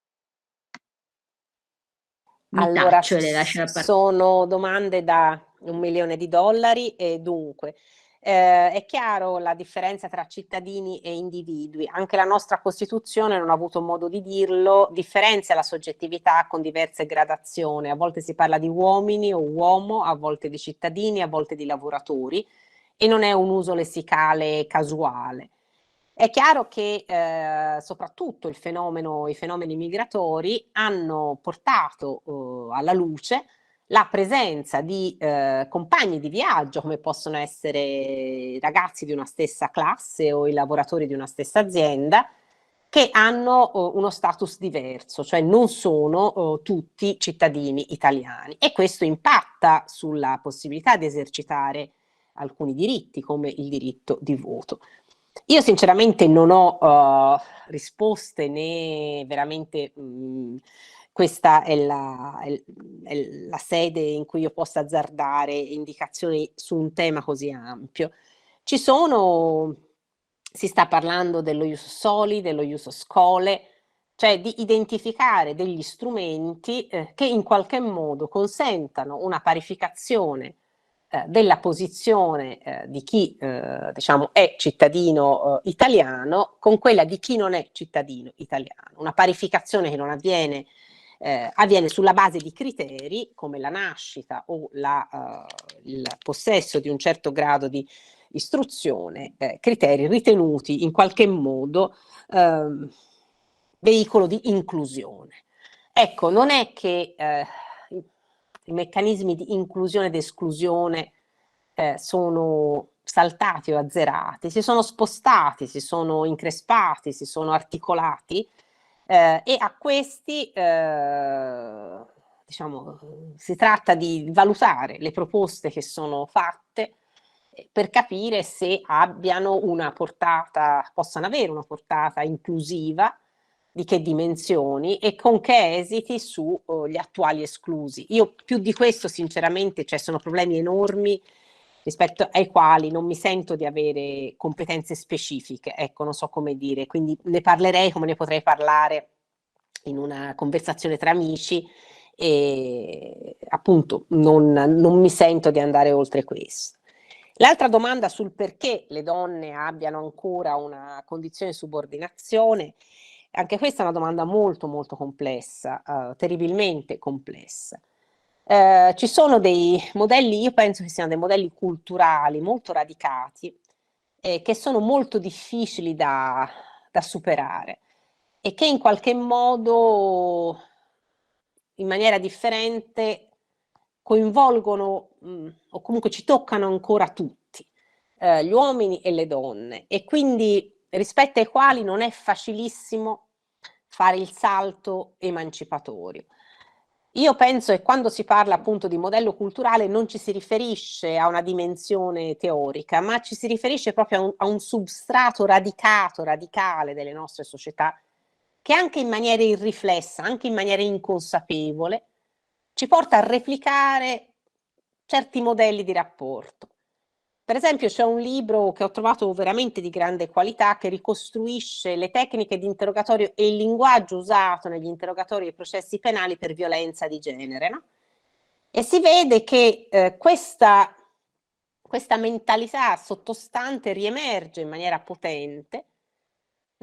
Allora, Taccio e le lascio la parola. sono domande da $1.000.000 e dunque è chiaro la differenza tra cittadini e individui. Anche la nostra Costituzione, non ho avuto modo di dirlo, differenzia la soggettività con diverse gradazioni. A volte si parla di uomini o uomo, a volte di cittadini, a volte di lavoratori e non è un uso lessicale casuale. È chiaro che soprattutto i fenomeni migratori hanno portato alla luce la presenza di compagni di viaggio, come possono essere i ragazzi di una stessa classe o i lavoratori di una stessa azienda, che hanno uno status diverso, cioè non sono tutti cittadini italiani. E questo impatta sulla possibilità di esercitare alcuni diritti, come il diritto di voto. Io sinceramente non ho risposte né veramente questa è la sede in cui io possa azzardare indicazioni su un tema così ampio. Si sta parlando dello ius soli, dello ius scholae, cioè di identificare degli strumenti che in qualche modo consentano una parificazione della posizione di chi diciamo è cittadino italiano con quella di chi non è cittadino italiano. Una parificazione che non avviene sulla base di criteri come la nascita o il possesso di un certo grado di istruzione, criteri ritenuti in qualche modo veicolo di inclusione. Ecco, non è che i meccanismi di inclusione ed esclusione sono saltati o azzerati, si sono spostati, si sono increspati, si sono articolati e a questi diciamo, si tratta di valutare le proposte che sono fatte per capire se abbiano una portata, possano avere una portata inclusiva, di che dimensioni e con che esiti sugli attuali esclusi. Io più di questo sinceramente, cioè sono problemi enormi rispetto ai quali non mi sento di avere competenze specifiche, ecco, non so come dire, quindi ne parlerei come ne potrei parlare in una conversazione tra amici e appunto non mi sento di andare oltre questo. L'altra domanda sul perché le donne abbiano ancora una condizione di subordinazione, anche questa è una domanda molto molto complessa, terribilmente complessa. Ci sono dei modelli, io penso che siano dei modelli culturali molto radicati, che sono molto difficili da superare e che in qualche modo, in maniera differente, coinvolgono o comunque ci toccano ancora tutti, gli uomini e le donne, e quindi rispetto ai quali non è facilissimo fare il salto emancipatorio. Io penso che quando si parla appunto di modello culturale non ci si riferisce a una dimensione teorica, ma ci si riferisce proprio a un substrato radicale delle nostre società, che anche in maniera irriflessa, anche in maniera inconsapevole, ci porta a replicare certi modelli di rapporto. Per esempio c'è un libro che ho trovato veramente di grande qualità che ricostruisce le tecniche di interrogatorio e il linguaggio usato negli interrogatori e processi penali per violenza di genere, no? E si vede che questa mentalità sottostante riemerge in maniera potente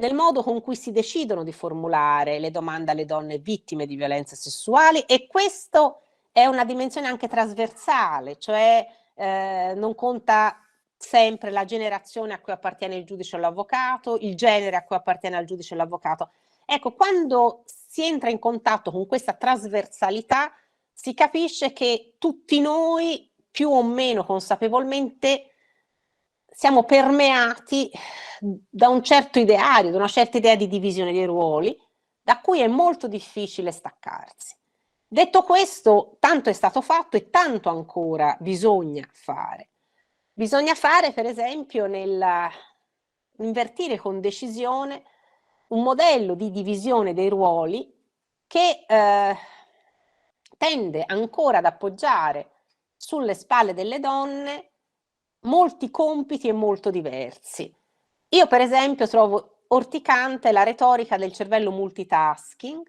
nel modo con cui si decidono di formulare le domande alle donne vittime di violenze sessuali, e questo è una dimensione anche trasversale, cioè non conta sempre la generazione a cui appartiene il giudice o l'avvocato, il genere a cui appartiene al giudice o l'avvocato. Ecco, quando si entra in contatto con questa trasversalità si capisce che tutti noi, più o meno consapevolmente, siamo permeati da un certo ideario, da una certa idea di divisione dei ruoli, da cui è molto difficile staccarsi. Detto questo, tanto è stato fatto e tanto ancora bisogna fare. Bisogna fare, per esempio, nell'invertire con decisione un modello di divisione dei ruoli che tende ancora ad appoggiare sulle spalle delle donne molti compiti e molto diversi. Io, per esempio, trovo orticante la retorica del cervello multitasking,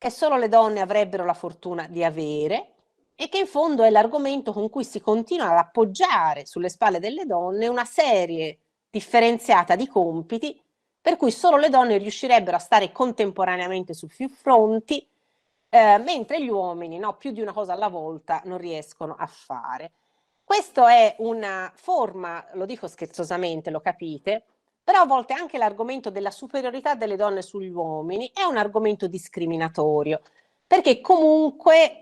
che solo le donne avrebbero la fortuna di avere, e che in fondo è l'argomento con cui si continua ad appoggiare sulle spalle delle donne una serie differenziata di compiti, per cui solo le donne riuscirebbero a stare contemporaneamente su più fronti, mentre gli uomini, no, più di una cosa alla volta non riescono a fare. Questo è una forma, lo dico scherzosamente, lo capite, però a volte anche l'argomento della superiorità delle donne sugli uomini è un argomento discriminatorio, perché comunque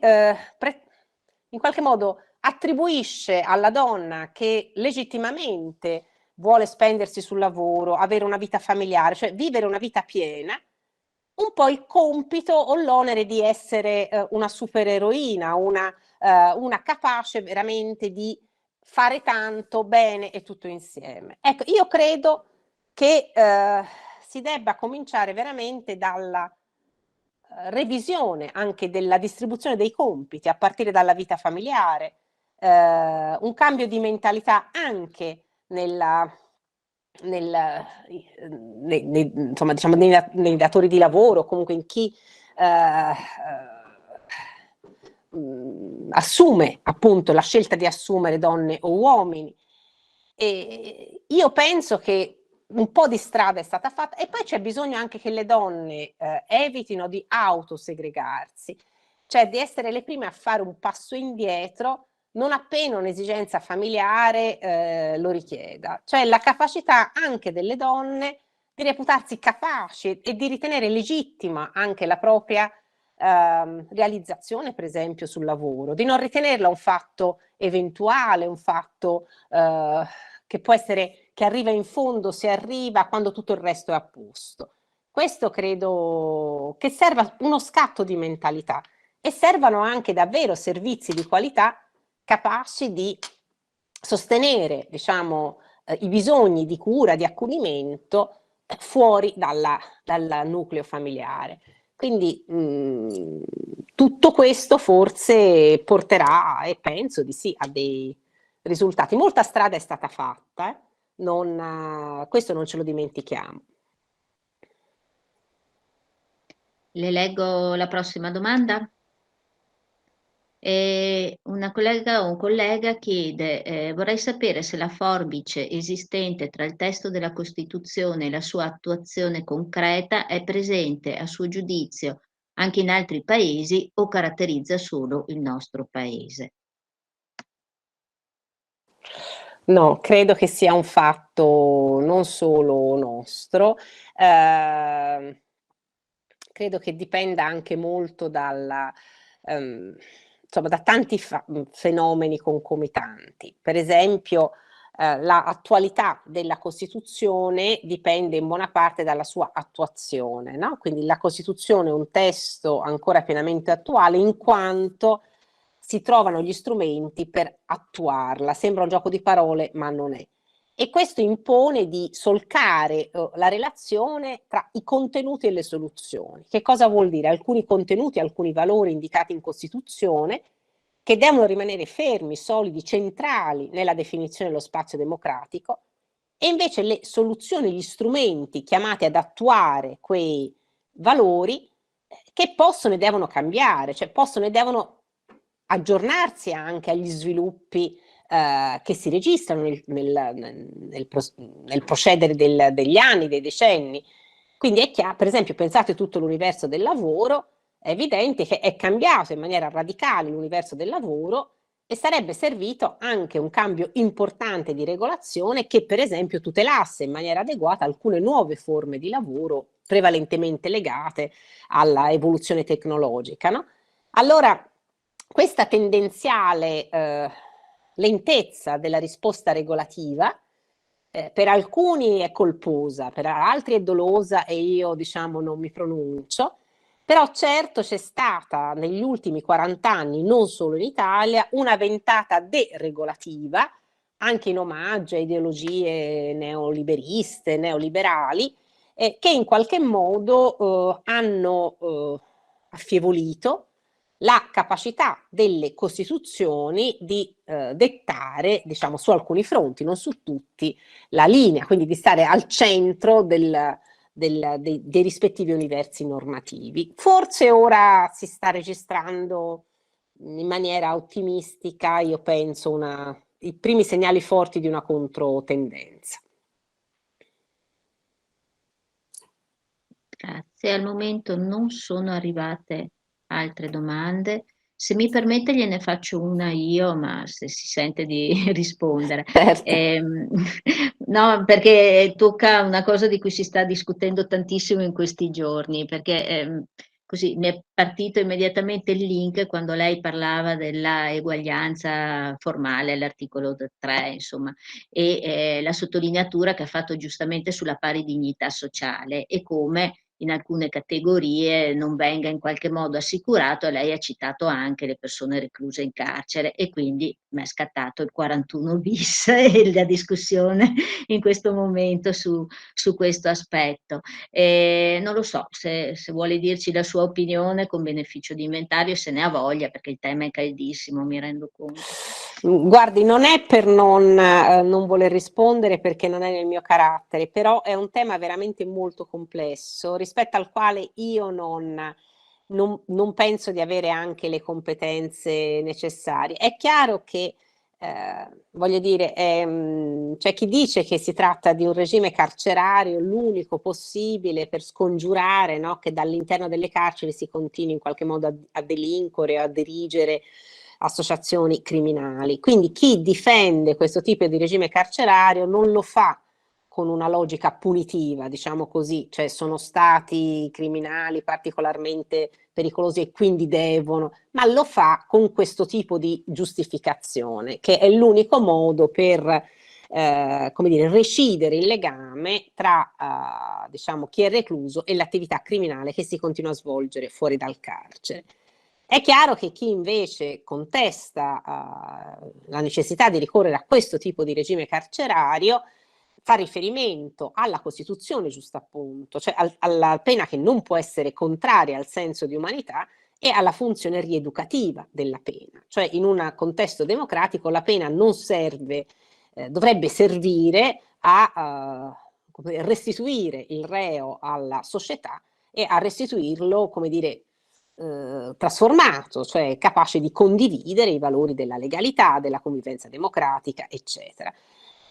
in qualche modo attribuisce alla donna che legittimamente vuole spendersi sul lavoro, avere una vita familiare, cioè vivere una vita piena, un po' il compito o l'onere di essere una supereroina, una capace veramente di fare tanto bene e tutto insieme. Ecco, io credo che si debba cominciare veramente dalla revisione anche della distribuzione dei compiti a partire dalla vita familiare, un cambio di mentalità anche insomma, diciamo, nei datori di lavoro, comunque in chi assume appunto la scelta di assumere donne o uomini. E io penso che un po' di strada è stata fatta, e poi c'è bisogno anche che le donne evitino di autosegregarsi, cioè di essere le prime a fare un passo indietro non appena un'esigenza familiare lo richieda, cioè la capacità anche delle donne di reputarsi capaci e di ritenere legittima anche la propria realizzazione, per esempio sul lavoro, di non ritenerla un fatto eventuale, un fatto che può essere, che arriva in fondo se arriva quando tutto il resto è a posto. Questo credo che serva uno scatto di mentalità, e servano anche davvero servizi di qualità capaci di sostenere, diciamo, i bisogni di cura, di accudimento fuori dal nucleo familiare. Quindi tutto questo forse porterà, e penso di sì, a dei risultati. Molta strada è stata fatta, questo non ce lo dimentichiamo. Le leggo la prossima domanda. Una collega o un collega chiede, vorrei sapere se la forbice esistente tra il testo della Costituzione e la sua attuazione concreta è presente a suo giudizio anche in altri paesi o caratterizza solo il nostro paese. No, credo che sia un fatto non solo nostro, credo che dipenda anche molto insomma, da tanti fenomeni concomitanti. Per esempio, l'attualità della Costituzione dipende in buona parte dalla sua attuazione, no? Quindi la Costituzione è un testo ancora pienamente attuale in quanto si trovano gli strumenti per attuarla. Sembra un gioco di parole, ma non è. E questo impone di solcare la relazione tra i contenuti e le soluzioni. Che cosa vuol dire? Alcuni contenuti, alcuni valori indicati in Costituzione che devono rimanere fermi, solidi, centrali nella definizione dello spazio democratico, e invece le soluzioni, gli strumenti chiamati ad attuare quei valori che possono e devono cambiare, cioè possono e devono aggiornarsi anche agli sviluppi che si registrano nel procedere degli anni, dei decenni. Quindi è chiaro, per esempio, pensate tutto l'universo del lavoro, è evidente che è cambiato in maniera radicale l'universo del lavoro e sarebbe servito anche un cambio importante di regolazione che, per esempio, tutelasse in maniera adeguata alcune nuove forme di lavoro prevalentemente legate alla evoluzione tecnologica, no? Allora, questa tendenziale lentezza della risposta regolativa per alcuni è colposa, per altri è dolosa e io diciamo non mi pronuncio, però certo c'è stata negli ultimi 40 anni, non solo in Italia, una ventata deregolativa, anche in omaggio a ideologie neoliberiste, neoliberali, che in qualche modo hanno affievolito la capacità delle Costituzioni di dettare, diciamo, su alcuni fronti, non su tutti, la linea, quindi di stare al centro dei rispettivi universi normativi. Forse ora si sta registrando in maniera ottimistica, io penso, i primi segnali forti di una controtendenza. Grazie, al momento non sono arrivate altre domande. Se mi permette gliene faccio una io, ma se si sente di rispondere. Certo. No, perché tocca una cosa di cui si sta discutendo tantissimo in questi giorni, perché così mi è partito immediatamente il link quando lei parlava della eguaglianza formale, l'articolo 3, insomma, e la sottolineatura che ha fatto giustamente sulla pari dignità sociale e come in alcune categorie non venga in qualche modo assicurato, e lei ha citato anche le persone recluse in carcere e quindi mi è scattato il 41 bis e la discussione in questo momento su questo aspetto. Non lo so se vuole dirci la sua opinione con beneficio di inventario, se ne ha voglia, perché il tema è caldissimo, mi rendo conto. Guardi, non è per non voler rispondere perché non è nel mio carattere, però è un tema veramente molto complesso rispetto al quale io non penso di avere anche le competenze necessarie. È chiaro che, voglio dire, c'è chi dice che si tratta di un regime carcerario, l'unico possibile per scongiurare, no, che dall'interno delle carceri si continui in qualche modo a delinquere o a dirigere associazioni criminali. Quindi chi difende questo tipo di regime carcerario non lo fa con una logica punitiva, diciamo così, cioè sono stati criminali particolarmente pericolosi e quindi devono, ma lo fa con questo tipo di giustificazione, che è l'unico modo per come dire, recidere il legame tra diciamo, chi è recluso e l'attività criminale che si continua a svolgere fuori dal carcere. È chiaro che chi invece contesta la necessità di ricorrere a questo tipo di regime carcerario fa riferimento alla Costituzione, giusto appunto, cioè alla pena che non può essere contraria al senso di umanità e alla funzione rieducativa della pena. Cioè in un contesto democratico la pena non serve, dovrebbe servire a restituire il reo alla società e a restituirlo, come dire, trasformato, cioè capace di condividere i valori della legalità, della convivenza democratica, eccetera.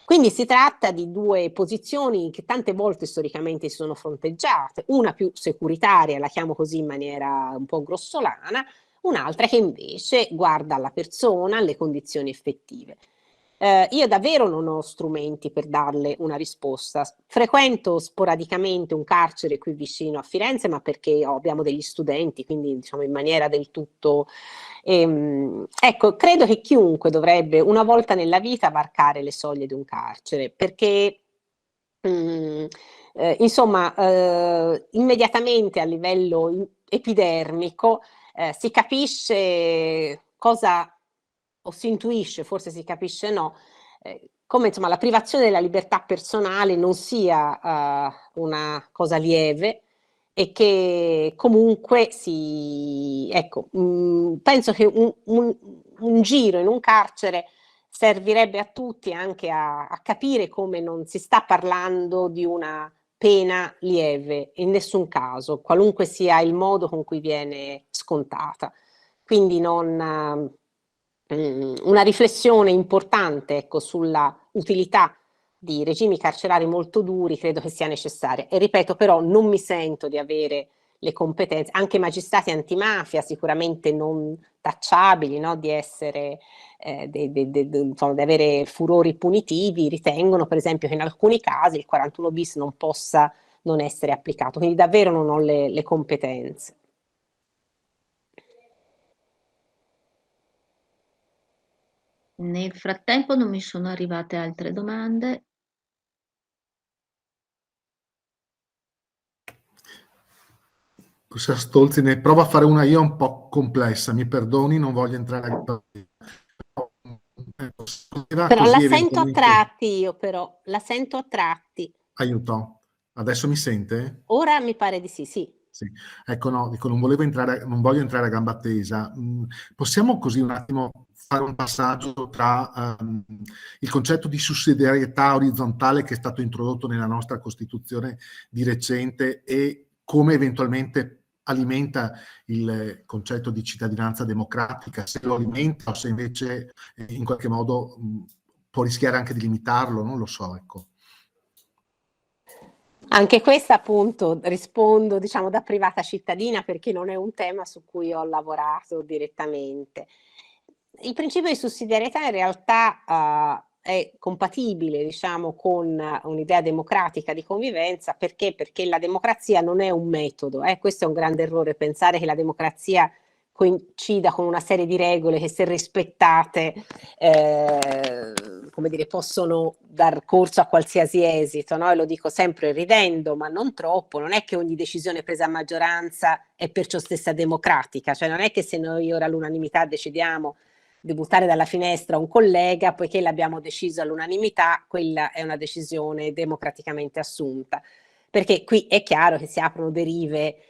Quindi si tratta di due posizioni che tante volte storicamente si sono fronteggiate, una più securitaria, la chiamo così in maniera un po' grossolana, un'altra che invece guarda alla persona, alle condizioni effettive. Io davvero non ho strumenti per darle una risposta. Frequento sporadicamente un carcere qui vicino a Firenze, ma perché abbiamo degli studenti, quindi diciamo in maniera del tutto... ecco, credo che chiunque dovrebbe una volta nella vita varcare le soglie di un carcere, perché insomma immediatamente a livello epidermico si capisce cosa, o si intuisce, forse si capisce no, come insomma la privazione della libertà personale non sia una cosa lieve e che comunque ecco, penso che un giro in un carcere servirebbe a tutti anche a capire come non si sta parlando di una pena lieve in nessun caso, qualunque sia il modo con cui viene scontata. Quindi una riflessione importante, ecco, sulla utilità di regimi carcerari molto duri credo che sia necessaria. E ripeto, però non mi sento di avere le competenze, anche magistrati antimafia sicuramente non tacciabili, no, di essere insomma, di avere furori punitivi, ritengono per esempio che in alcuni casi il 41 bis non possa non essere applicato, quindi davvero non ho le competenze. Nel frattempo non mi sono arrivate altre domande. Professor Stolzi, ne provo a fare una io un po' complessa, mi perdoni, non voglio entrare a... Però la sento a tratti io, però, la sento a tratti. Aiuto, adesso mi sente? Ora mi pare di sì, sì. Sì. Ecco, no, dico, non voglio entrare a gamba tesa. Possiamo così un attimo fare un passaggio tra il concetto di sussidiarietà orizzontale che è stato introdotto nella nostra Costituzione di recente e come eventualmente alimenta il concetto di cittadinanza democratica, se lo alimenta o se invece in qualche modo può rischiare anche di limitarlo, non lo so, ecco. Anche questa appunto rispondo diciamo da privata cittadina perché non è un tema su cui ho lavorato direttamente. Il principio di sussidiarietà in realtà è compatibile diciamo con un'idea democratica di convivenza perché la democrazia non è un metodo, questo è un grande errore pensare che la democrazia coincida con una serie di regole che se rispettate come dire, possono dar corso a qualsiasi esito, no? E lo dico sempre ridendo, ma non troppo, non è che ogni decisione presa a maggioranza è perciò stessa democratica, cioè non è che se noi ora all'unanimità decidiamo di buttare dalla finestra un collega, poiché l'abbiamo deciso all'unanimità, quella è una decisione democraticamente assunta, perché qui è chiaro che si aprono derive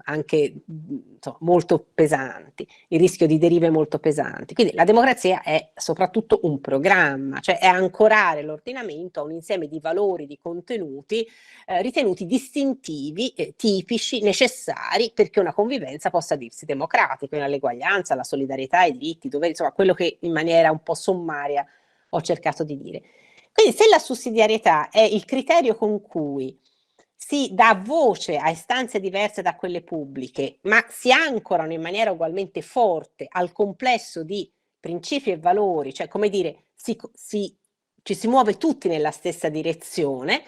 anche insomma, molto pesanti, il rischio di derive molto pesanti. Quindi la democrazia è soprattutto un programma, cioè è ancorare l'ordinamento a un insieme di valori, di contenuti ritenuti distintivi, tipici, necessari perché una convivenza possa dirsi democratica, l'eguaglianza, la solidarietà, i diritti, doveri, insomma quello che in maniera un po' sommaria ho cercato di dire. Quindi se la sussidiarietà è il criterio con cui si dà voce a istanze diverse da quelle pubbliche, ma si ancorano in maniera ugualmente forte al complesso di principi e valori, cioè come dire, ci si muove tutti nella stessa direzione,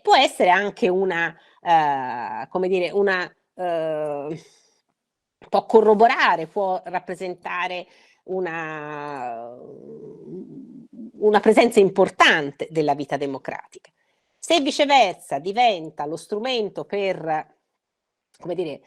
può essere anche come dire, può corroborare, può rappresentare una presenza importante della vita democratica. Se viceversa diventa lo strumento per, come dire,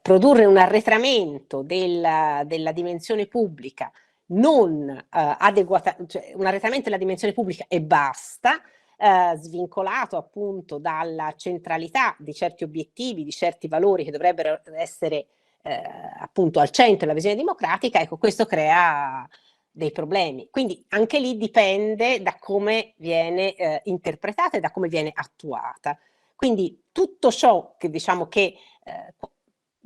produrre un arretramento della dimensione pubblica non adeguata, cioè un arretramento della dimensione pubblica e basta, svincolato appunto dalla centralità di certi obiettivi, di certi valori che dovrebbero essere appunto al centro della visione democratica, ecco, questo crea dei problemi. Quindi anche lì dipende da come viene interpretata e da come viene attuata. Quindi tutto ciò che diciamo che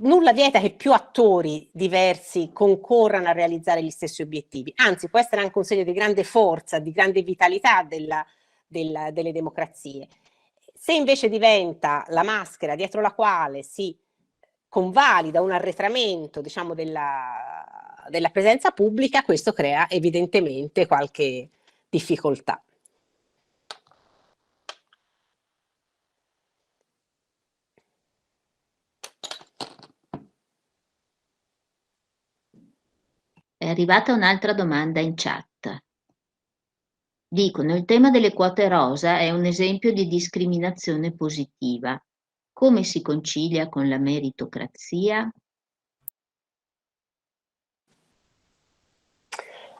nulla vieta che più attori diversi concorrano a realizzare gli stessi obiettivi, anzi può essere anche un segno di grande forza, di grande vitalità delle democrazie. Se invece diventa la maschera dietro la quale si convalida un arretramento, diciamo, della presenza pubblica, questo crea evidentemente qualche difficoltà. È arrivata un'altra domanda in chat. Dicono: il tema delle quote rosa è un esempio di discriminazione positiva. Come si concilia con la meritocrazia?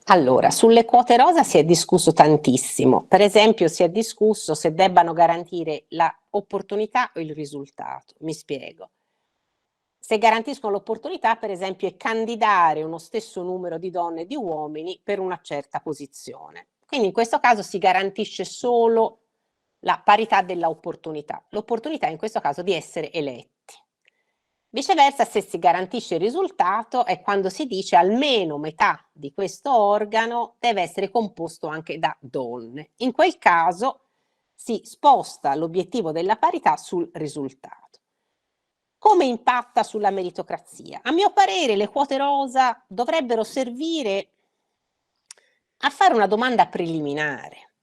Allora, sulle quote rosa si è discusso tantissimo. Per esempio, si è discusso se debbano garantire l'opportunità o il risultato. Mi spiego. Se garantiscono l'opportunità, per esempio, è candidare uno stesso numero di donne e di uomini per una certa posizione. Quindi in questo caso si garantisce solo la parità dell'opportunità. L'opportunità in questo caso di essere eletti. Viceversa, se si garantisce il risultato è quando si dice almeno metà di questo organo deve essere composto anche da donne. In quel caso si sposta l'obiettivo della parità sul risultato. Come impatta sulla meritocrazia? A mio parere le quote rosa dovrebbero servire a fare una domanda preliminare,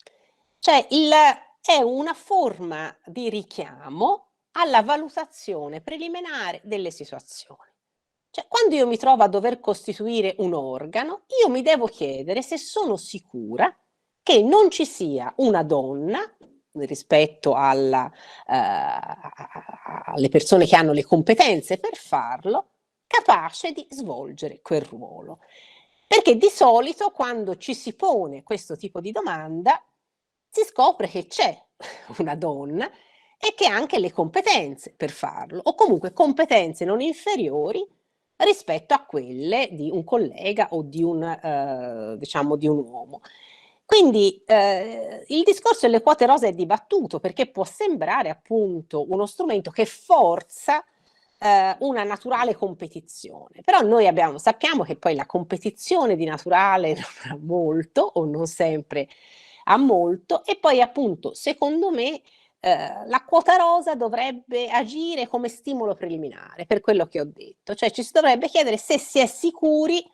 cioè è una forma di richiamo alla valutazione preliminare delle situazioni. Cioè, quando io mi trovo a dover costituire un organo, io mi devo chiedere se sono sicura che non ci sia una donna, rispetto alle persone che hanno le competenze per farlo, capace di svolgere quel ruolo. Perché di solito quando ci si pone questo tipo di domanda si scopre che c'è una donna e che ha anche le competenze per farlo, o comunque competenze non inferiori rispetto a quelle di un collega o di diciamo di un uomo. Quindi il discorso delle quote rosa è dibattuto perché può sembrare appunto uno strumento che forza una naturale competizione, però noi sappiamo che poi la competizione di naturale non ha molto o non sempre ha molto, e poi appunto secondo me la quota rosa dovrebbe agire come stimolo preliminare per quello che ho detto, cioè ci si dovrebbe chiedere se si è sicuri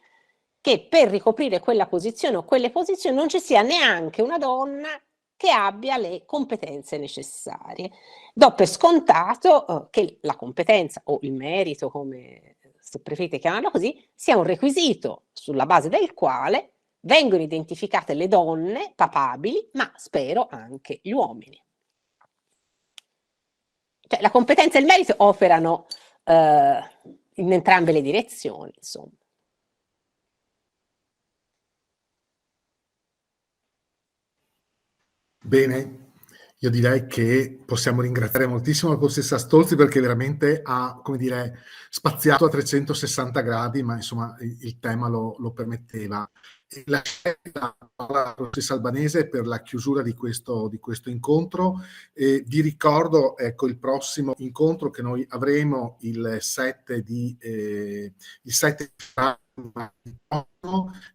che per ricoprire quella posizione o quelle posizioni non ci sia neanche una donna che abbia le competenze necessarie. Do per scontato che la competenza o il merito, come se preferite chiamarlo così, sia un requisito sulla base del quale vengono identificate le donne papabili, ma spero anche gli uomini. Cioè, la competenza e il merito operano in entrambe le direzioni, insomma. Bene, io direi che possiamo ringraziare moltissimo la professoressa Stolzi perché veramente ha, come dire, spaziato a 360 gradi, ma insomma il tema lo permetteva. E lascerei la parola alla professoressa Albanese per la chiusura di questo incontro. Vi ricordo, ecco, il prossimo incontro che noi avremo il 7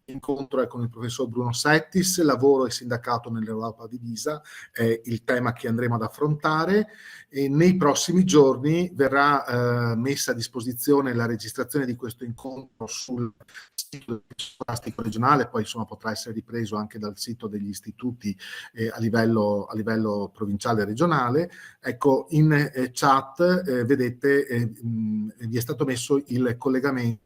L'incontro è con il professor Bruno Settis, lavoro e sindacato nell'Europa divisa, è il tema che andremo ad affrontare, e nei prossimi giorni verrà messa a disposizione la registrazione di questo incontro sul sito del scolastico regionale, poi insomma potrà essere ripreso anche dal sito degli istituti a livello provinciale e regionale. Ecco, in chat vedete vi è stato messo il collegamento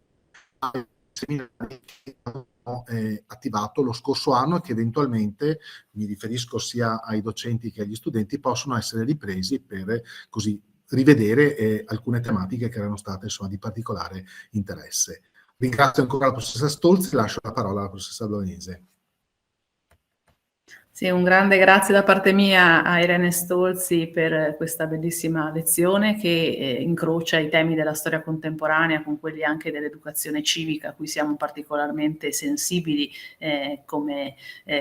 ai seminari che abbiamo attivato lo scorso anno e che eventualmente, mi riferisco sia ai docenti che agli studenti, possono essere ripresi per così rivedere alcune tematiche che erano state insomma di particolare interesse. Ringrazio ancora la professoressa Stolzi e lascio la parola alla professoressa Albanese. Sì, un grande grazie da parte mia a Irene Stolzi per questa bellissima lezione che incrocia i temi della storia contemporanea con quelli anche dell'educazione civica, a cui siamo particolarmente sensibili come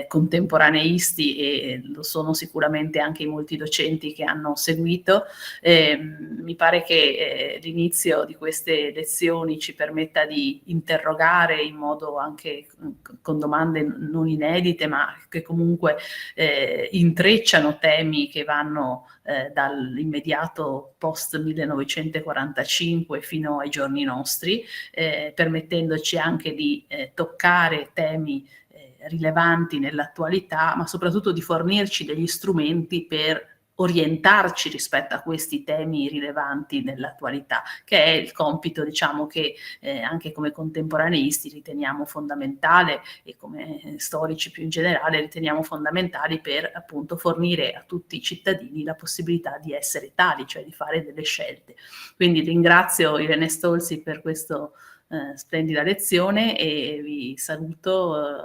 contemporaneisti, e lo sono sicuramente anche i molti docenti che hanno seguito. Mi pare che l'inizio di queste lezioni ci permetta di interrogare in modo anche con domande non inedite, ma che comunque intrecciano temi che vanno dall'immediato post 1945 fino ai giorni nostri, permettendoci anche di toccare temi rilevanti nell'attualità, ma soprattutto di fornirci degli strumenti per orientarci rispetto a questi temi rilevanti nell'attualità, che è il compito, diciamo, che anche come contemporaneisti riteniamo fondamentale, e come storici più in generale riteniamo fondamentali, per appunto fornire a tutti i cittadini la possibilità di essere tali, cioè di fare delle scelte. Quindi ringrazio Irene Stolzi per questa splendida lezione e vi saluto.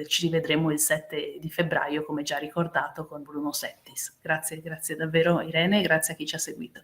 Ci rivedremo il 7 di febbraio, come già ricordato, con Bruno Settis. Grazie davvero Irene, e grazie a chi ci ha seguito.